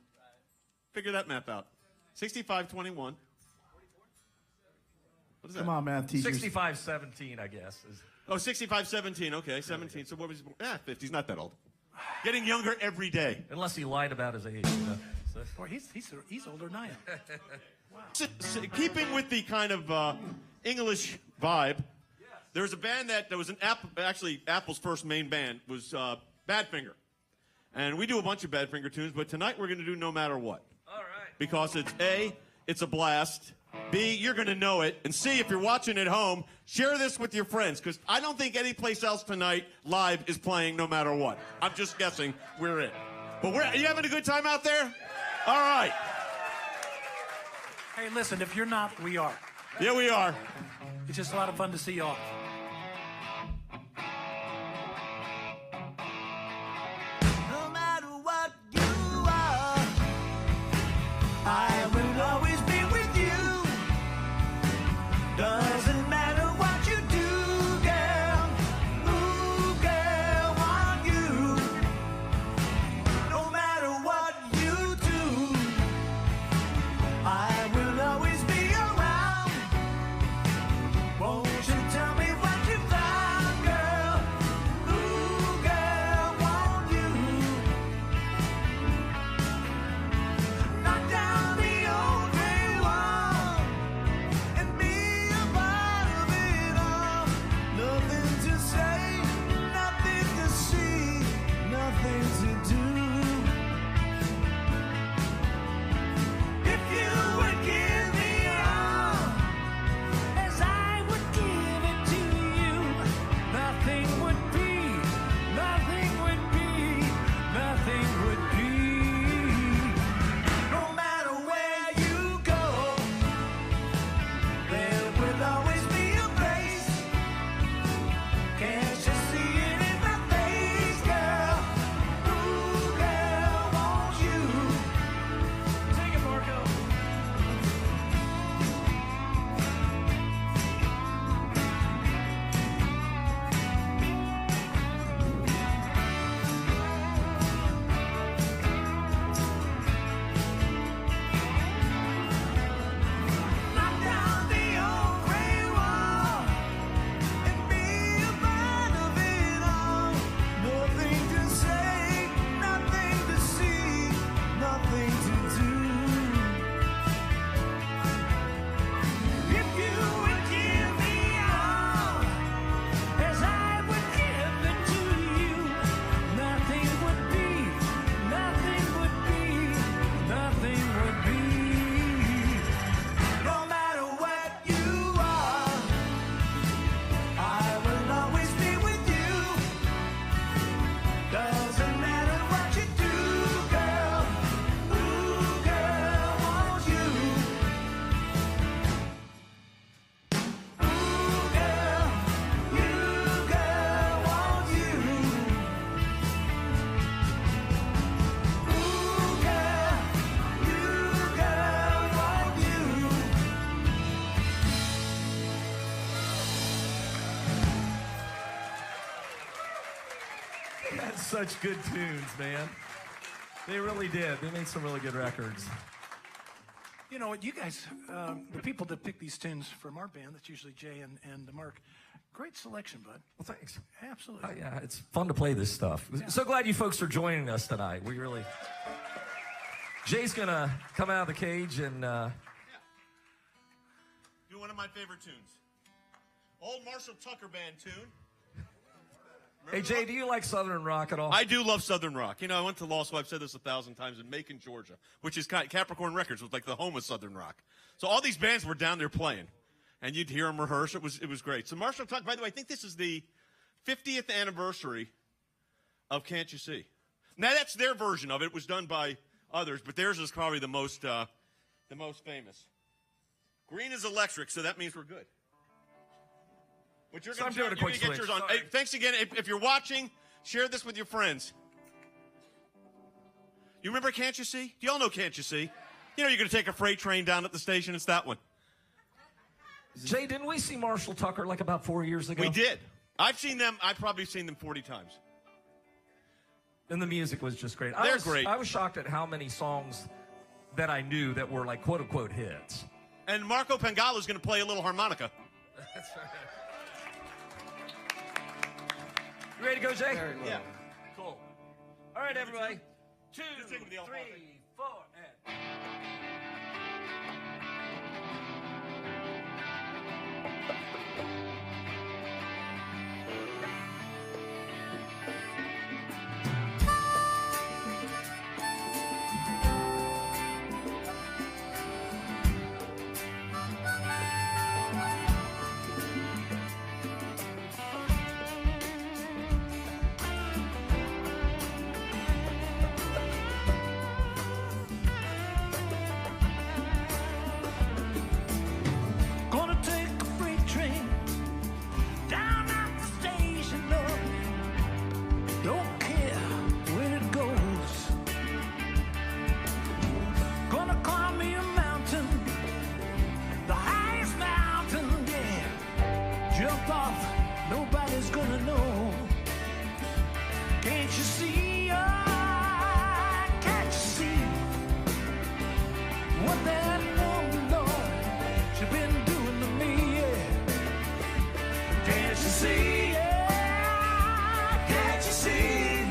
Figure that math out. 65, 21. What is that? Come on, math teachers. 65-17, I guess. Oh, 65, 17. Okay, 17. So what was he born? 50. He's not that old. Getting younger every day. Unless he lied about his age. You know? Boy, he's older than I am. Keeping with the kind of English vibe, there was a band that was an Apple's first main band was Badfinger. And we do a bunch of Badfinger tunes, but tonight we're going to do No Matter What. All right. Because it's A, it's a blast. B, you're going to know it. And C, if you're watching at home, share this with your friends. Because I don't think any place else tonight live is playing No Matter What. I'm just guessing we're it. But are you having a good time out there? All right. Hey, listen, if you're not, we are. Yeah, we are. It's just a lot of fun to see y'all. No matter what you are, I will always be with you. Doesn't matter what you do, girl. Ooh, girl, want you. No matter what you do, I will always be around. Won't you tell me what you found, girl? Ooh, girl, want you. Knock down the old gray wall and be a part of it all. Nothing to say, nothing to see, nothing to do. If you would give me all as I would give it to you, nothing would be, nothing would be, nothing would be. No matter where you go, there will always be a place. Can't you see it in my face, girl? Ooh, girl, won't you? Take it, Marco. Knock down the old gray wall and be a part of it all. Nothing to say, nothing to see, nothing to do. If you would give me all as I would give it to you, nothing would be, nothing would be, nothing would be. No matter what you are, I will always be with you. Doesn't matter what you do, girl. Ooh, girl, won't you? Ooh, girl, you, girl, won't you? Ooh, girl, you, girl, won't you? They had such good tunes, man. They really did. They made some really good records. You know what, you guys, the people that pick these tunes from our band, that's usually Jay and Mark. Great selection, bud. Well, thanks. Absolutely. Yeah, it's fun to play this stuff. So glad you folks are joining us tonight. We really... Jay's going to come out of the cage and... Do one of my favorite tunes. Old Marshall Tucker Band tune. Hey, Jay, do you like Southern rock at all? I do love Southern rock. You know, I went to law school, I've said this 1,000 times, in Macon, Georgia, which is Capricorn Records, was like the home of Southern rock. So all these bands were down there playing, and you'd hear them rehearse. It was great. So Marshall Tucker, by the way, I think this is the 50th anniversary of Can't You See. Now, that's their version of it. It was done by others, but theirs is probably the most famous. Green is electric, so that means we're good. But you're So I'm going doing a to quick get switch. yours on. Sorry. Hey, thanks again. If you're watching, share this with your friends. You remember Can't You See? Do y'all know Can't You See? You know, you're going to take a freight train down at the station. It's that one. Jay, didn't we see Marshall Tucker like about 4 years ago? We did. I've probably seen them 40 times. And the music was just great. They're great. I was shocked at how many songs that I knew that were like quote-unquote hits. And Marco Pangalo is going to play a little harmonica. That's right. You ready to go, Jay? Yeah. Cool. All right, everybody. 2, Just sing with the 3, alphabet. 4, and... Gonna take a freight train down at the station, Lord. Don't care where it goes. Gonna climb me a mountain, the highest mountain, yeah. Jump off, nobody's gonna know. Can't you see, oh, can't you see what that woman, Lord, she been doing to me, yeah. Can't you see, yeah, can't you see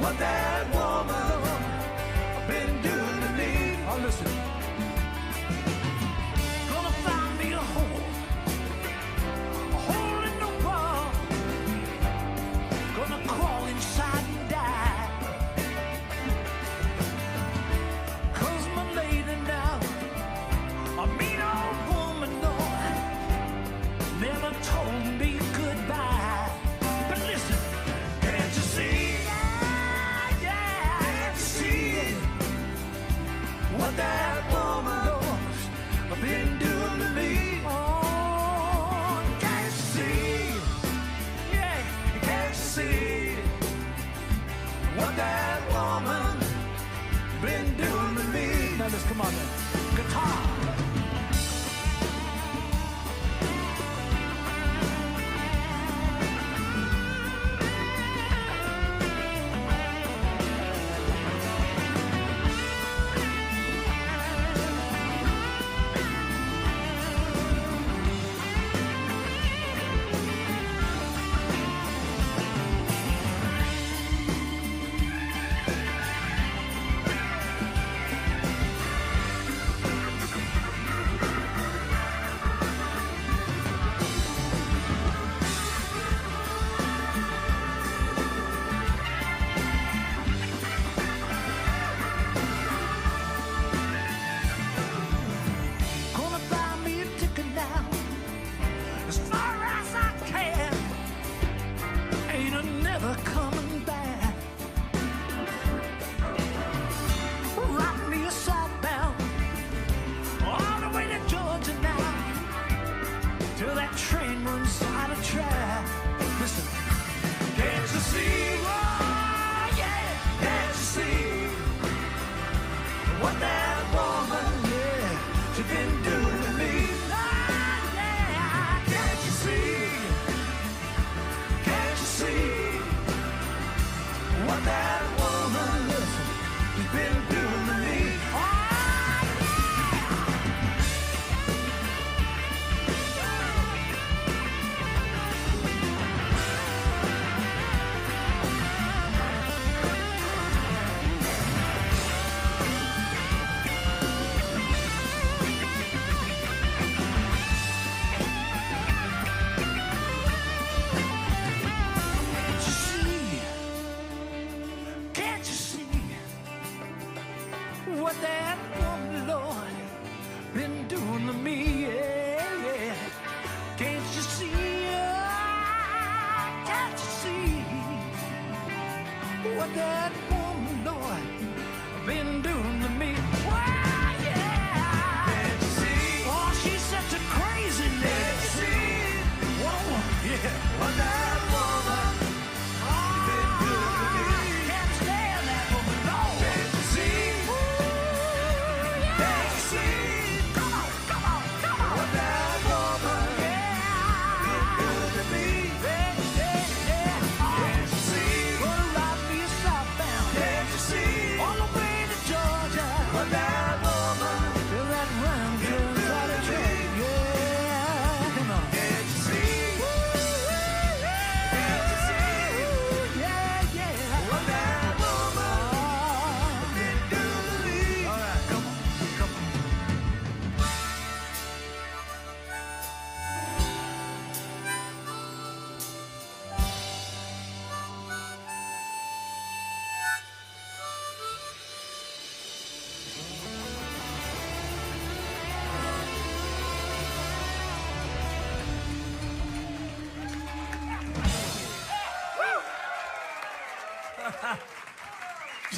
what that woman, Lord, been doing to me? Oh, listen. Gonna find me a hole in the wall. Gonna crawl inside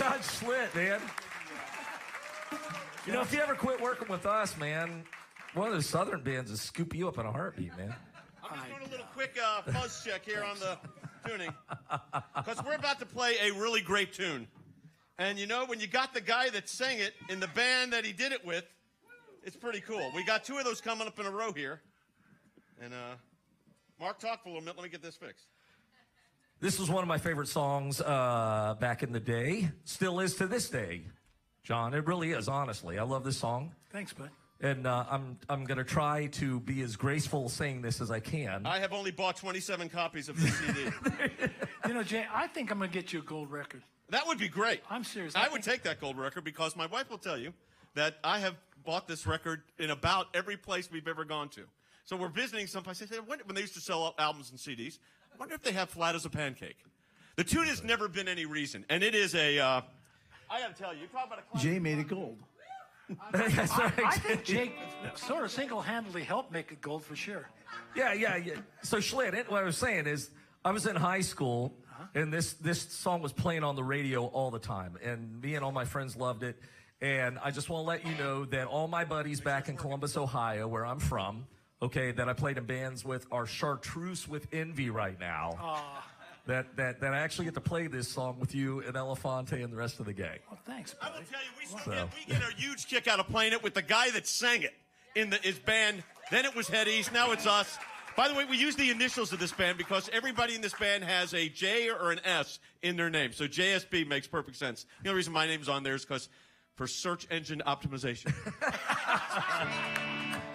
John Schlitt, man. You know, if you ever quit working with us, man, one of those Southern bands will scoop you up in a heartbeat, man. I'm just doing a little quick fuzz check here on the tuning. Because we're about to play a really great tune. And you know, when you got the guy that sang it in the band that he did it with, it's pretty cool. We got two of those coming up in a row here. And Mark, talk for a little bit. Let me get this fixed. This was one of my favorite songs back in the day. Still is to this day, John. It really is, honestly. I love this song. Thanks, bud. And I'm going to try to be as graceful saying this as I can. I have only bought 27 copies of this CD. You know, Jay, I think I'm going to get you a gold record. That would be great. I'm serious. I would take that gold record because my wife will tell you that I have bought this record in about every place we've ever gone to. So we're visiting someplace. I said, when they used to sell albums and CDs, I wonder if they have Flat as a Pancake. The tune has never been any reason. And it is a, I got to tell you, talk about a Jay made it gold. That's right. I think Jake sort of single-handedly helped make it gold for sure. Yeah. So Schlitt, what I was saying is, I was in high school, and this song was playing on the radio all the time, and me and all my friends loved it. And I just want to let you know that all my buddies back in Columbus, Ohio, where I'm from, okay, that I played in bands with, are chartreuse with envy right now. That I actually get to play this song with you and Elefante and the rest of the gang. Well, thanks, I buddy. will tell you, we get a huge kick out of playing it with the guy that sang it in his band. Then it was Head East, now it's us. By the way, we use the initials of this band because everybody in this band has a J or an S in their name. So JSB makes perfect sense. The only reason my name's on there is because for search engine optimization.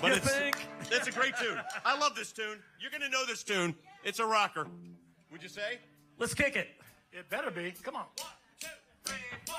But it's a great tune. I love this tune. You're going to know this tune. It's a rocker. Would you say? Let's kick it. It better be. Come on. 1, 2, 3, 4.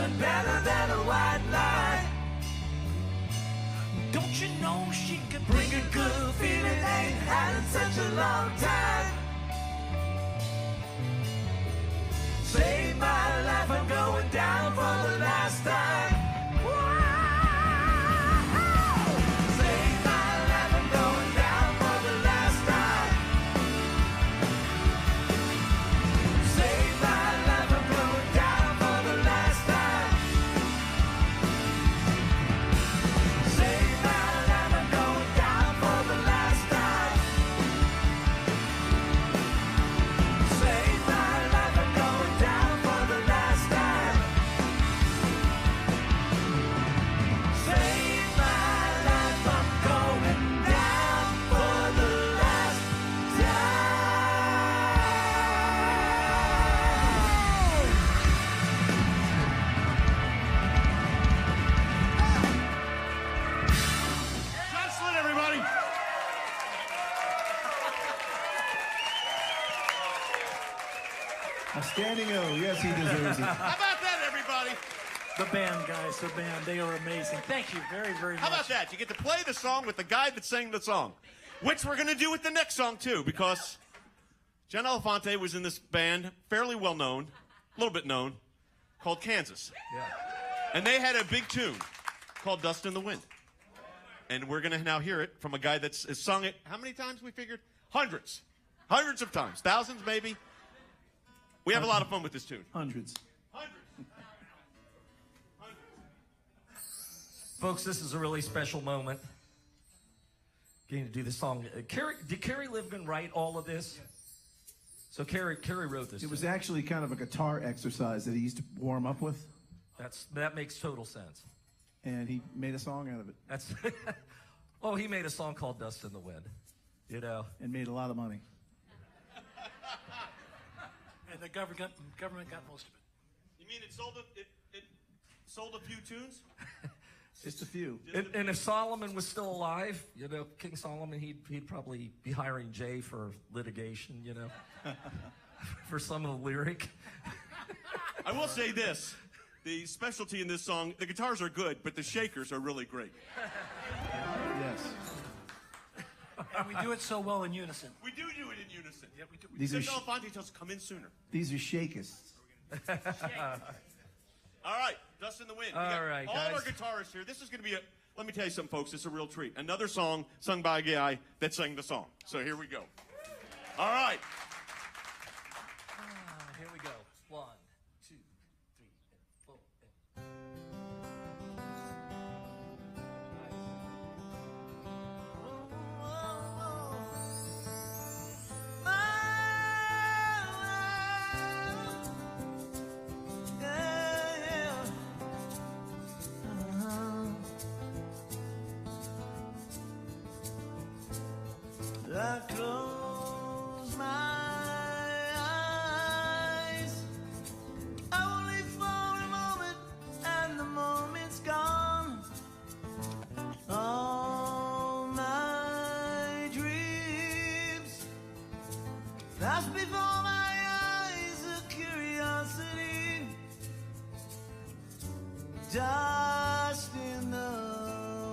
shine better than a white light. Don't you know she could bring a good feeling? Ain't had in such a long time. Save my life, I'm going down for the last time. Save my life, I'm going down for the last time. Save my life, I'm going down for the last time. Save my life, I'm going down for the last time. Save my life, I'm going down for the last time. Save my life, I'm going down for the last John Slint, everybody. A standing O. Yes, he deserves it. How about that, everybody? The band, guys, the band, they are amazing. Thank you very, very much. How about that? You get to play the song with the guy that sang the song, which we're going to do with the next song, too, because Jen Elefante was in this band, fairly well known, a little bit known, called Kansas. Yeah. And they had a big tune called Dust in the Wind. And we're going to now hear it from a guy that's has sung it, how many times we figured? Hundreds. Hundreds of times. Thousands, maybe. We have a lot of fun with this tune. Hundreds. Folks, this is a really special moment. Getting to do this song. Did Carrie Livgren write all of this? Yes. So Carrie wrote this. It was actually kind of a guitar exercise that he used to warm up with, That makes total sense. and he made a song out of it That's oh, he made a song called Dust in the Wind. You know. and made a lot of money. And the government got most of it. You mean it sold a few tunes? Just a few. And if Solomon was still alive, you know, King Solomon, he'd probably be hiring Jay for litigation, you know, for some of the lyric. I will say this. The specialty in this song, the guitars are good, but the shakers are really great. Yes. And we do it so well in unison. We do it in unison. Yeah, we do. These are Jen Elefante tells us come in sooner. these are shakists. All right, Dust in the Wind. We All got right, all guys. our guitarists here. This is going to be let me tell you something, folks. It's a real treat. Another song sung by a guy that sang the song. So here we go. All right. Here we go. 1, 2, 3, 4. I close my eyes only for a moment, and the moment's gone. All my dreams flash before my eyes, a curiosity, dust in the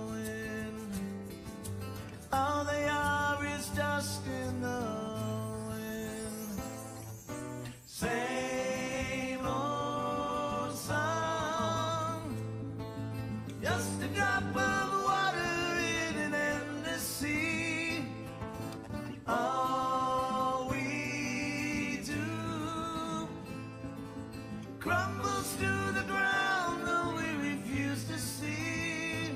wind. All they are is dust in the wind. Same old song, just a drop of water in an endless sea. All we do crumbles to the ground, though we refuse to see.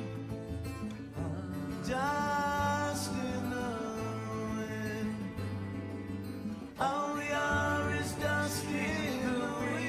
Dust in the wind. All we are is dust in the wind.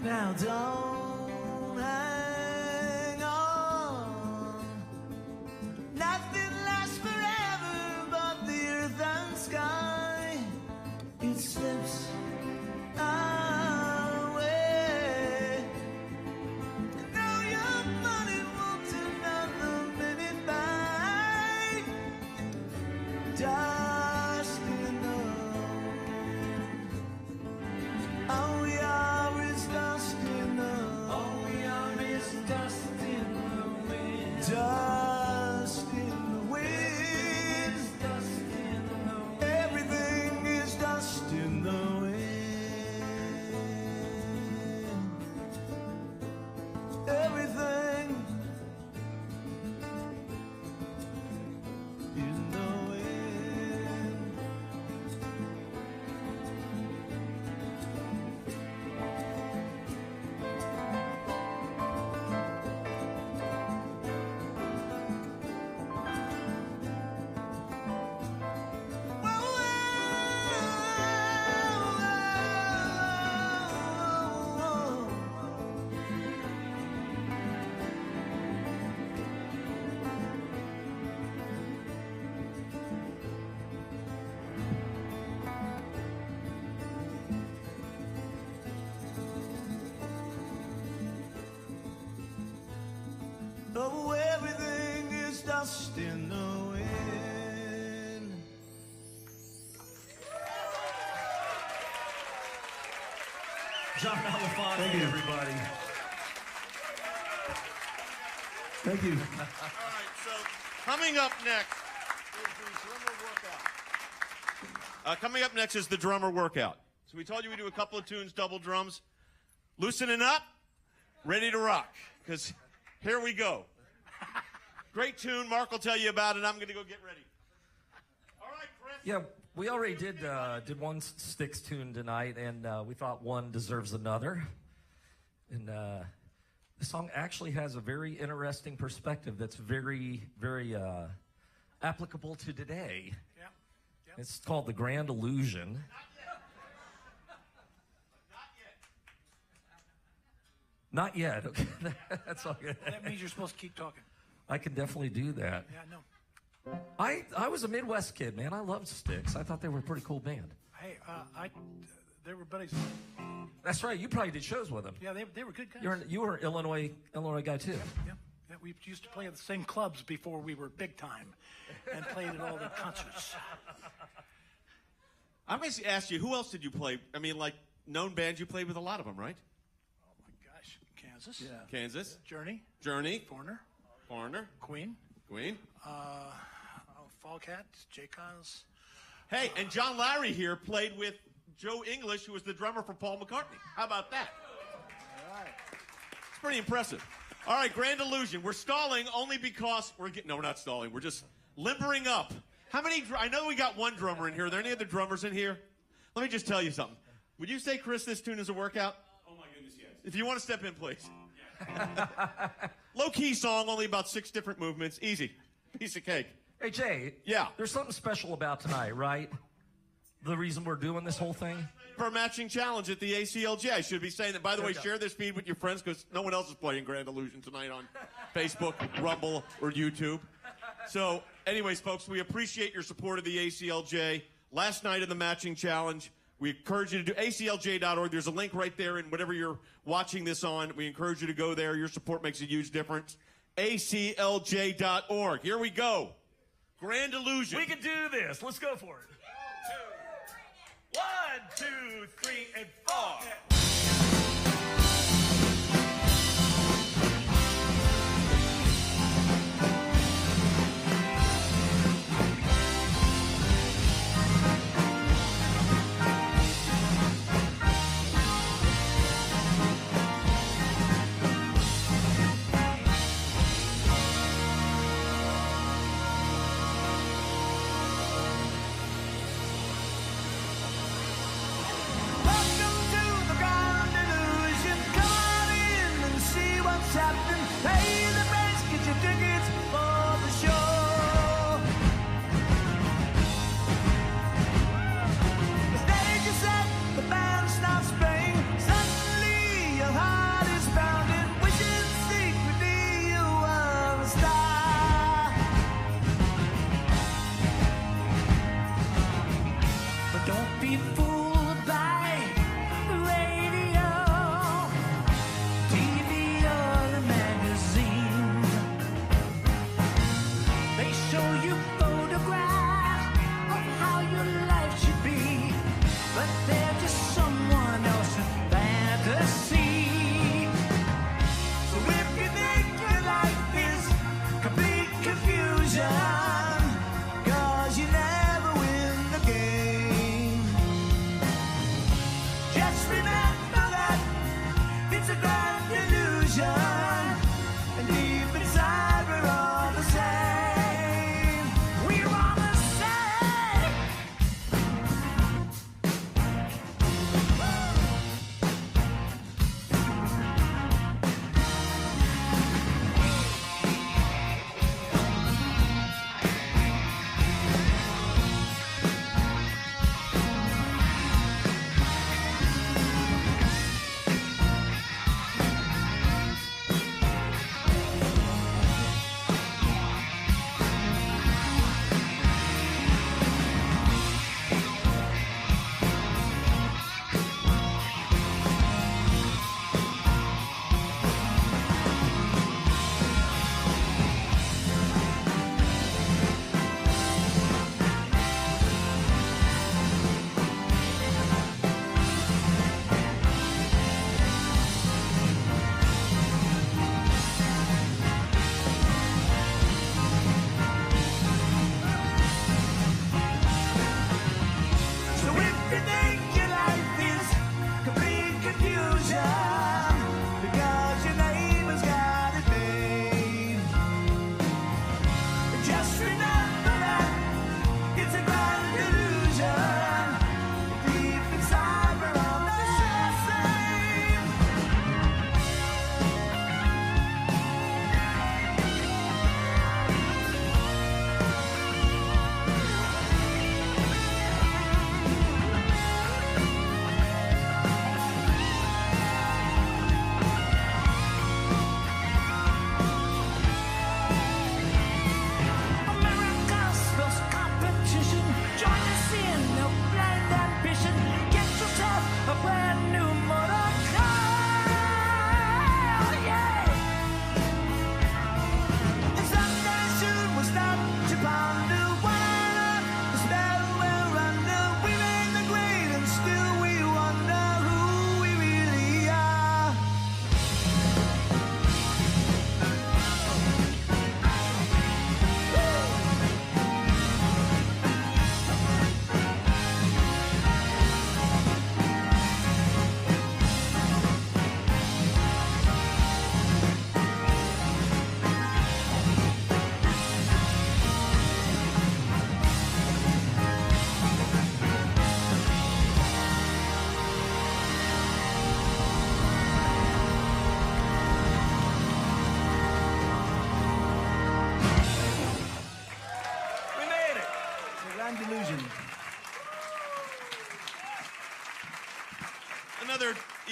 Now don't hang on. Nothing lasts forever but the earth and sky. It slips away. Now your money won't another minute by. Dust in the all we are is dust in the all we are is dust in the wind. Dust in the wind. Dust in the wind. Everything is dust in the wind. Everything in the wind. Oh, everything is dust in the wind. John Malafante, Thank you. everybody. Thank you. All right, so coming up next is the drummer workout. Coming up next is the drummer workout. So we told you we do a couple of tunes, double drums. Loosening up, ready to rock, because here we go. Great tune. Mark will tell you about it. I'm going to go get ready. All right, Chris. Yeah, we already did one Styx tune tonight, and we thought one deserves another. And the song actually has a very interesting perspective that's very, very applicable to today. Yeah. Yep. It's called The Grand Illusion. Not yet. Okay, that's all good. That means you're supposed to keep talking. I can definitely do that. Yeah, no. I was a Midwest kid, man. I loved Styx. I thought they were a pretty cool band. Hey, they were buddies. That's right. You probably did shows with them. Yeah, they were good guys. You were an Illinois guy too. Yeah, we used to play at the same clubs before we were big time, and played at all the concerts. I'm going to ask you, who else did you play? I mean, like, known bands, you played with a lot of them, right? Oh my gosh, Kansas. Yeah. Kansas. Journey. Foreigner. Queen. Fallcat. J-Cons. Hey, and John Larry here played with Joe English, who was the drummer for Paul McCartney. How about that? All right. It's pretty impressive. All right, Grand Illusion. We're stalling only because we're not stalling. We're just limbering up. How many? I know we got one drummer in here. Are there any other drummers in here? Let me just tell you something. Would you say, Chris, this tune is a workout? Oh my goodness, yes. If you want to step in, please. Low-key song, only about 6 different movements. Easy. Piece of cake. Hey, Jay. Yeah. There's something special about tonight, right? The reason we're doing this whole thing? For a matching challenge at the ACLJ. I should be saying that. By the way, share this feed with your friends because no one else is playing Grand Illusion tonight on Facebook, Rumble, or YouTube. So, anyways, folks, we appreciate your support of the ACLJ. Last night of the matching challenge, we encourage you to do aclj.org. There's a link right there in whatever you're watching this on. We encourage you to go there. Your support makes a huge difference. aclj.org. Here we go. Grand Illusion. We can do this. Let's go for it. 1, 2, 3, and 4. Welcome to the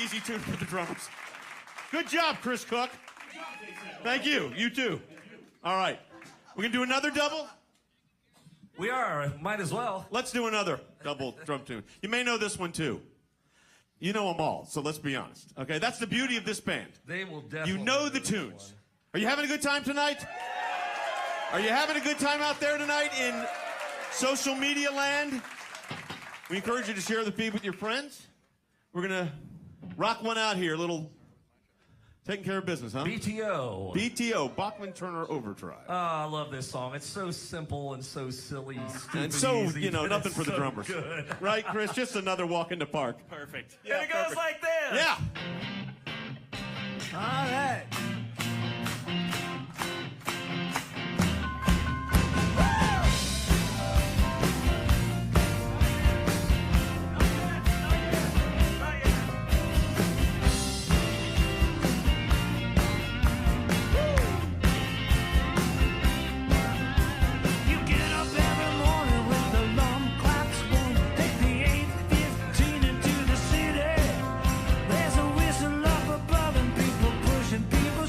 Easy tune for the drummers. Good job, Chris Cook. Thank you. You too. All right. We're going to do another double? We are. Might as well. Let's do another double drum tune. You may know this one too. You know them all, so let's be honest. Okay, that's the beauty of this band. They will definitely. You know the tunes. Are you having a good time tonight? Are you having a good time out there tonight in social media land? We encourage you to share the feed with your friends. We're going to rock one out here, a little taking care of business, huh? BTO. BTO, Bachman Turner Overdrive. Oh, I love this song. It's so simple and so silly, stupid, And so, easy, you know, but nothing it's for the so drummers. Good. Right, Chris? Just another walk in the park. Perfect. And it goes like this. Yeah. All right. You get up every morning with the alarm clocks warm. Take the 8:15 into the city. There's a whistle up above and people pushing, people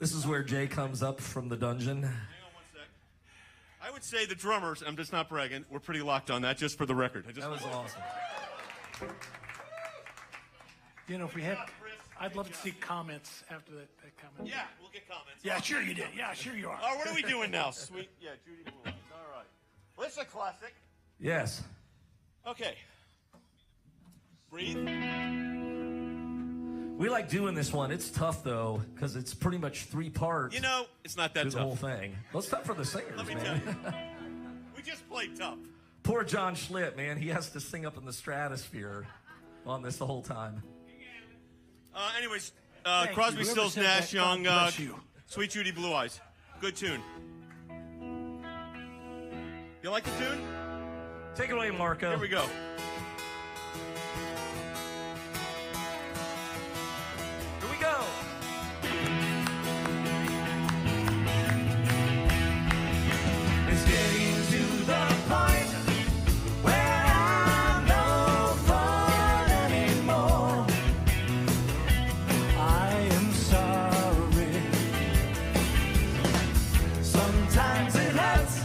This is where Jay comes up from the dungeon. Hang on one sec. I would say the drummers, I'm just not bragging, we're pretty locked on that, just for the record. That was awesome. You know, if we had, I'd love to see comments after that comment. Yeah, we'll get comments. Yeah, sure you did. Yeah, sure you are. Oh, what are we doing now? Sweet. Yeah, Judy Blue Eyes. All right. Well, it's a classic. Yes. Okay. Breathe. We like doing this one. It's tough, though, because it's pretty much 3 parts. You know, it's not that to tough. the whole thing. Well, it's tough for the singers, Let me man. tell you. We just played tough. Poor John Schlitt, man. He has to sing up in the stratosphere on this the whole time. Anyways, Thank Crosby, you. Stills, Whoever said Nash, that, Young, God bless you. Sweet Judy Blue Eyes. Good tune. You like the tune? Take it away, Marco. Here we go. Here we go. It's getting to the point where I'm no fun anymore. I am sorry. Sometimes it hurts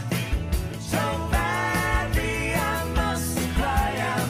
so badly I must cry out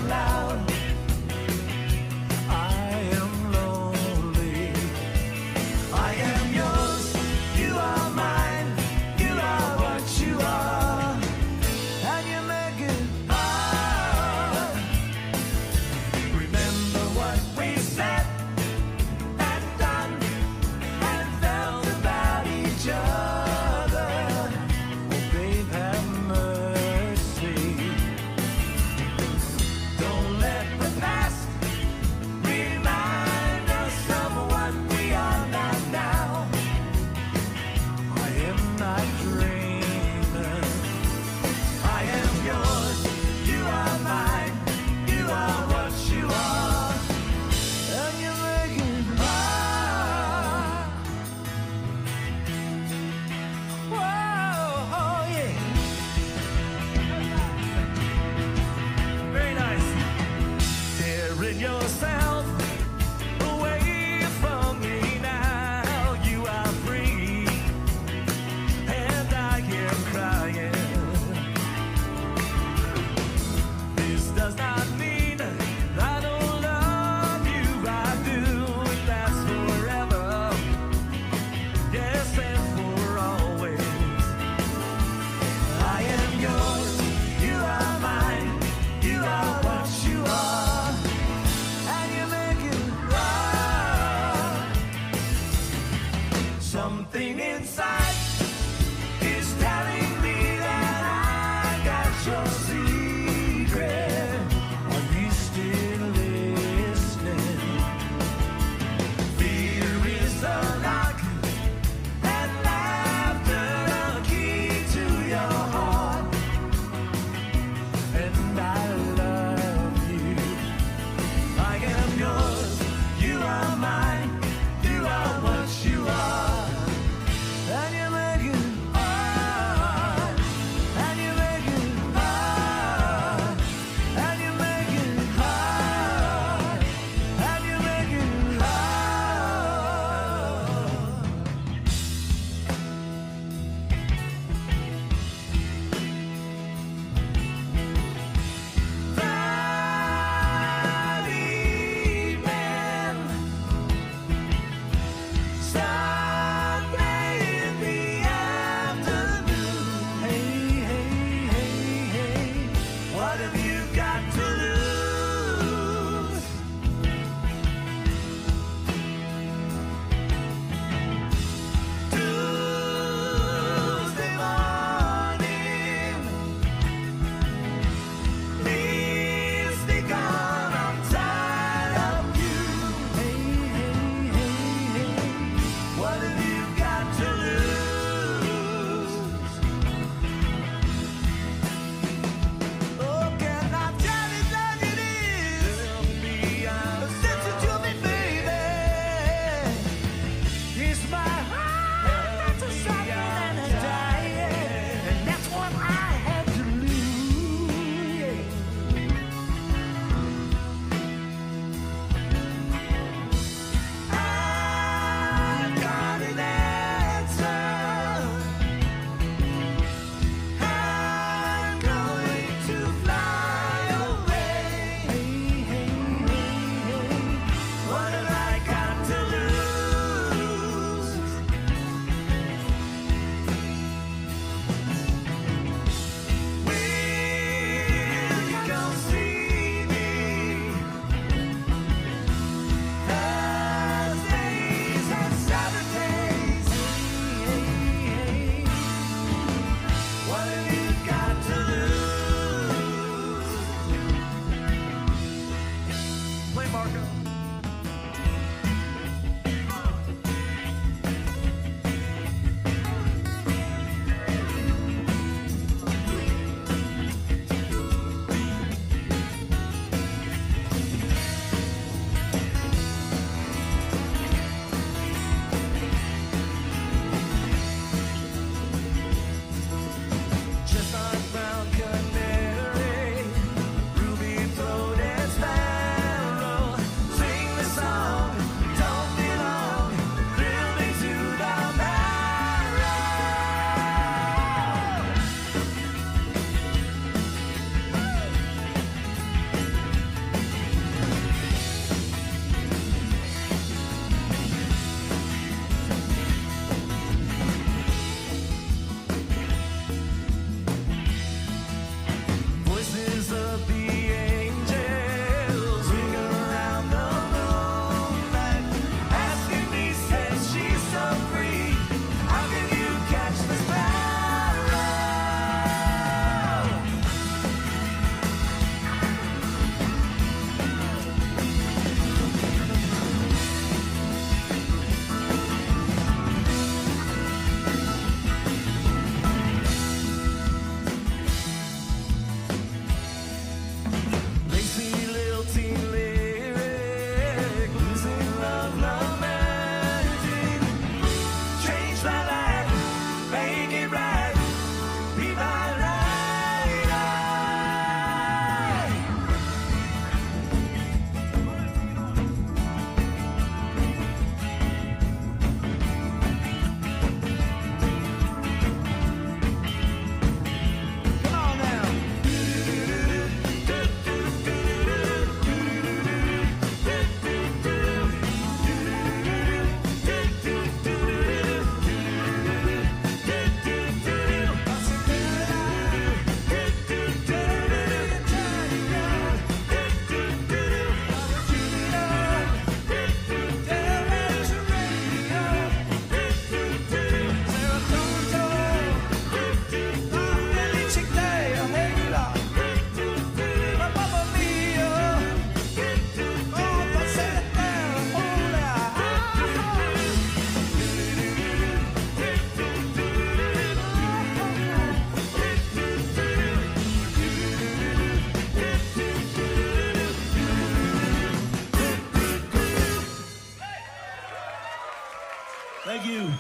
Thank you.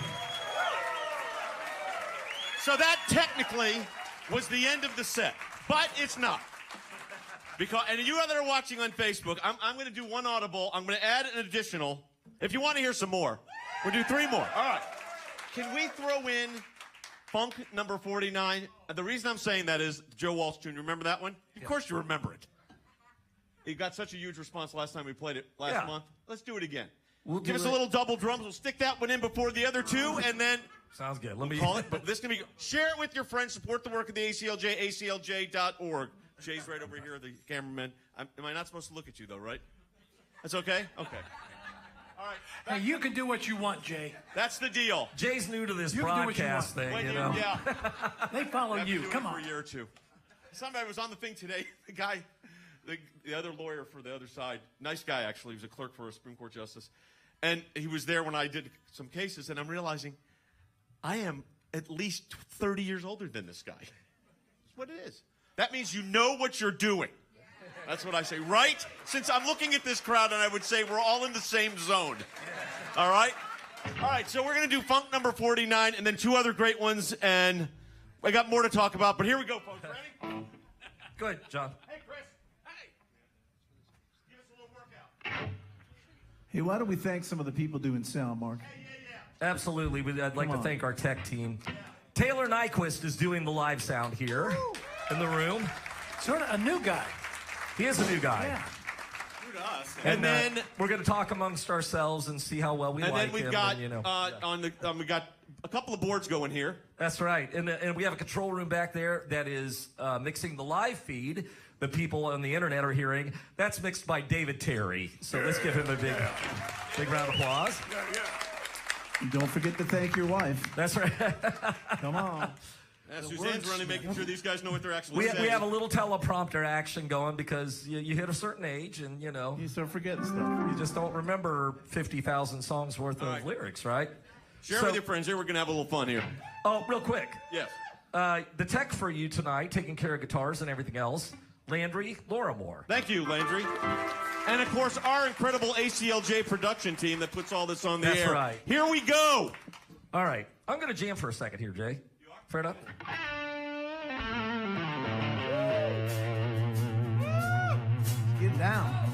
So that technically was the end of the set, but it's not. Because, and you that are watching on Facebook, I'm going to do one audible. I'm going to add an additional. If you want to hear some more, we'll do 3 more. All right. Can we throw in Funk number 49? The reason I'm saying that is Joe Walsh Jr. Remember that one? Of course you remember it. It got such a huge response last time we played it last month. Let's do it again. We'll Give us a little double drums. We'll stick that one in before the other 2, and then sounds good. Let me call it. But this can be. Share it with your friends. Support the work of the ACLJ. ACLJ.org. Jay's right over here, the cameraman. Am I not supposed to look at you though, right? That's okay. Okay. All right. Hey, you can do what you want, Jay. That's the deal. Jay's new to this You can do what you broadcast want. thing, you know. Yeah. They follow I've been you. doing Come it for on. a year or 2. Somebody was on the thing today. The guy, the other lawyer for the other side, nice guy actually. He was a clerk for a Supreme Court justice, and he was there when I did some cases. And I'm realizing, I am at least 30 years older than this guy. That's what it is. That means you know what you're doing. That's what I say, right? Since I'm looking at this crowd, and I would say we're all in the same zone. All right? All right, so we're going to do Funk number 49 and then 2 other great ones, and I got more to talk about, but here we go, folks. Ready? Go ahead, John. Hey, Chris. Hey. Give us a little workout. Hey, why don't we thank some of the people doing sound, Mark? Absolutely. I'd like to thank our tech team. Taylor Nyquist is doing the live sound here in the room. Sort of a new guy. He is a new guy. Yeah. And then we're going to talk amongst ourselves and see how well we like him. And then we've got, and, we got a couple of boards going here. That's right. And we have a control room back there that is mixing the live feed. The people on the internet are hearing. That's mixed by David Terry. So let's give him a big round of applause. And don't forget to thank your wife. That's right. Come on. Yeah, Suzanne's running, making sure these guys know what they're actually saying. We have a little teleprompter action going because you hit a certain age and, you start forgetting stuff. You just don't remember 50,000 songs worth of lyrics, right? Share with your friends here. We're going to have a little fun here. Oh, real quick. Yes. The tech for you tonight, taking care of guitars and everything else, Landry Lorimore. Thank you, Landry. And, of course, our incredible ACLJ production team that puts all this on the air. That's right. Here we go. All right. I'm going to jam for a second here, Jay. Fair enough? Get down.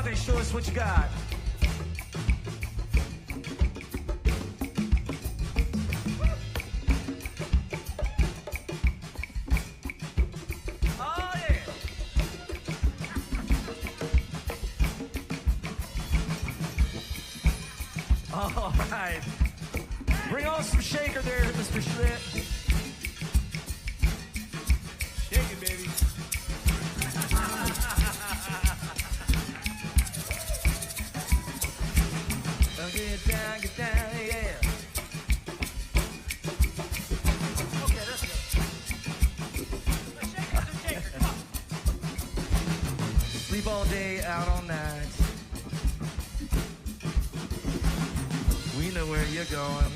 birthday. Show us what you got. Oh, yeah. All right. Bring on some shaker there, Mr. Schmidt. Shake it, baby. Get down, yeah. Okay, let's go. Shaker, come on. Sleep all day, out all night. We know where you're going.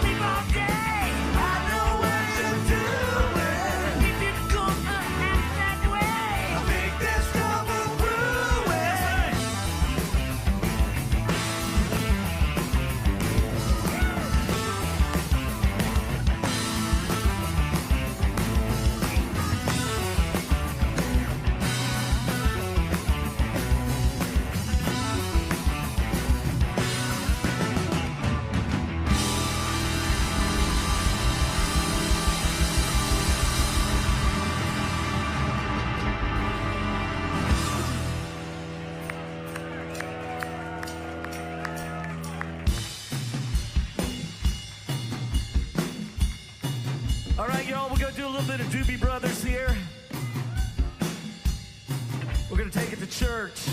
Sleep all day. I know what you're doing. If you come act that way, I think there's trouble brewing. All right, y'all, we're going to do a little bit of Doobie Brothers here. We're going to take it to church.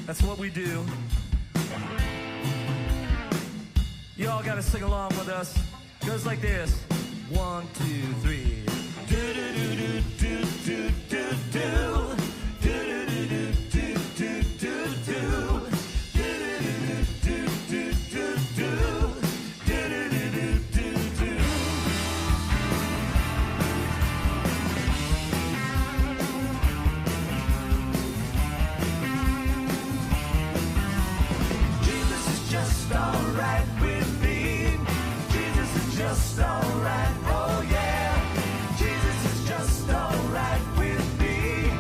That's what we do. Y'all got to sing along with us. It goes like this. 1, 2, 3. Do-do-do-do-do-do-do. Do-do-do-do-do-do-do. Jesus is just alright with me. Jesus is just alright, oh yeah. Jesus is just alright with me.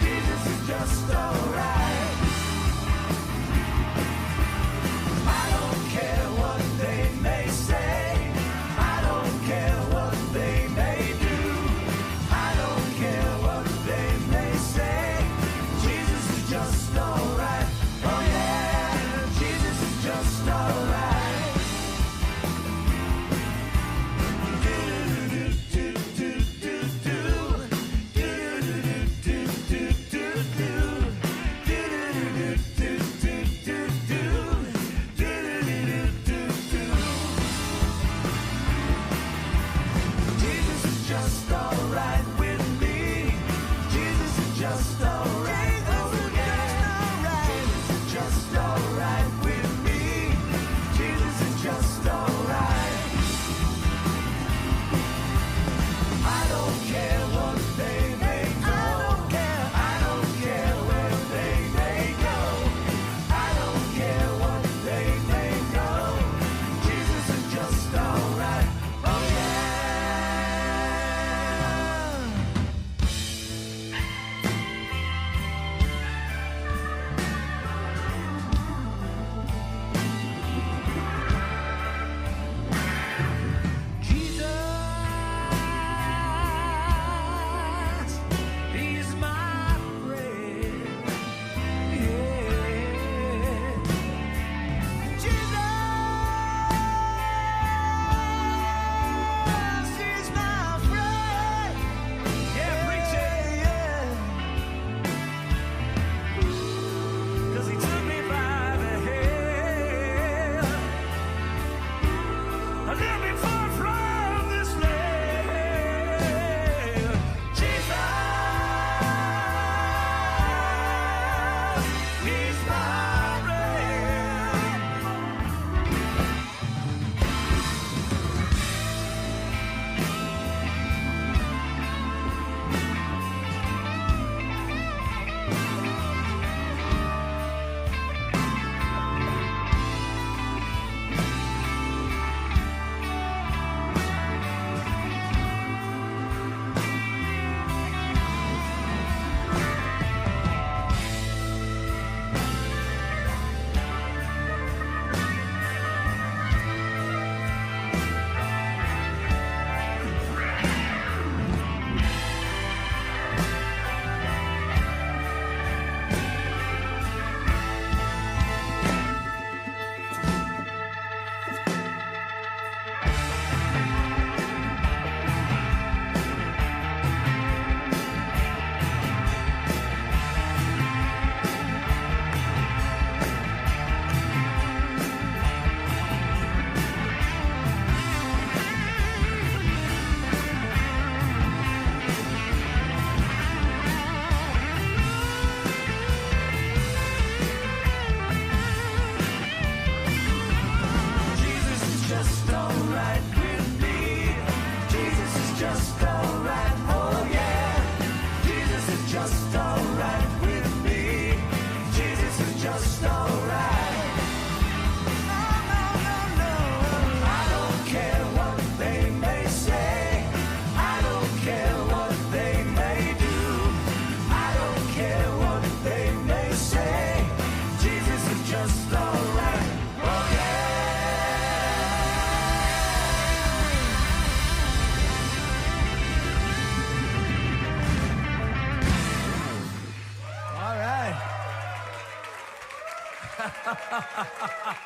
Jesus is just alright. I don't care what they may say. I don't care what they may do. I don't care what they may say. Jesus is just alright, oh yeah. Jesus is just alright. Jesus is just alright with me. Jesus is just alright. Oh yeah. Jesus is just alright with me. Jesus is just alright. I don't care what they may go. I don't care where they may go. I don't care what they may go. Jesus is just alright. Oh yeah. Jesus, He's my friend. Yeah. Jesus, He's my friend. Yeah, preach it. 'Cause He took me by the hand. I live me far from this land. Jesus, He's my friend.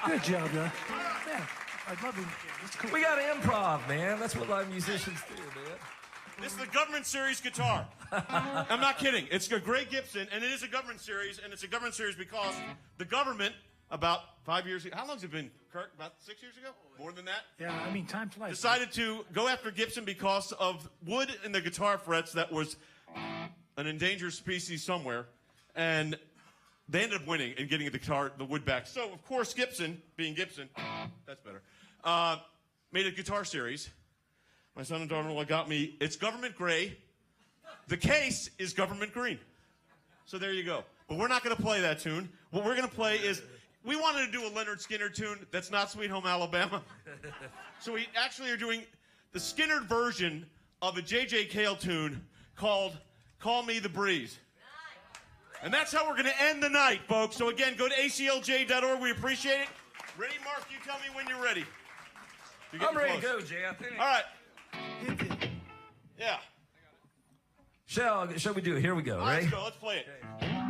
Good job, John. Yeah, I'd love to. That's cool. We got improv, man. That's what live musicians do, man. This is the government series guitar. I'm not kidding. It's a Gray Gibson, and it is a government series, and it's a government series because the government, about 5 years ago, how long has it been, Kirk? About 6 years ago? More than that? Yeah, I mean, time flies. Decided to go after Gibson because of wood in the guitar frets that was an endangered species somewhere, and they ended up winning and getting the wood back. So, of course, Gibson, being Gibson, that's better, made a guitar series. My son and daughter-in-law got me, it's government gray. The case is government green. So there you go. But we're not going to play that tune. What we're going to play is, we wanted to do a Leonard Skinner tune that's not Sweet Home Alabama. So we actually are doing the Skinner version of a J.J. Cale tune called Call Me the Breeze. And that's how we're going to end the night, folks. So again, go to aclj.org. We appreciate it. Ready, Mark? You tell me when you're ready. I'm ready to go, Jay. I think. All right. Yeah. Shall we do it? Here we go, All right, right? let's go. Let's play it. Okay.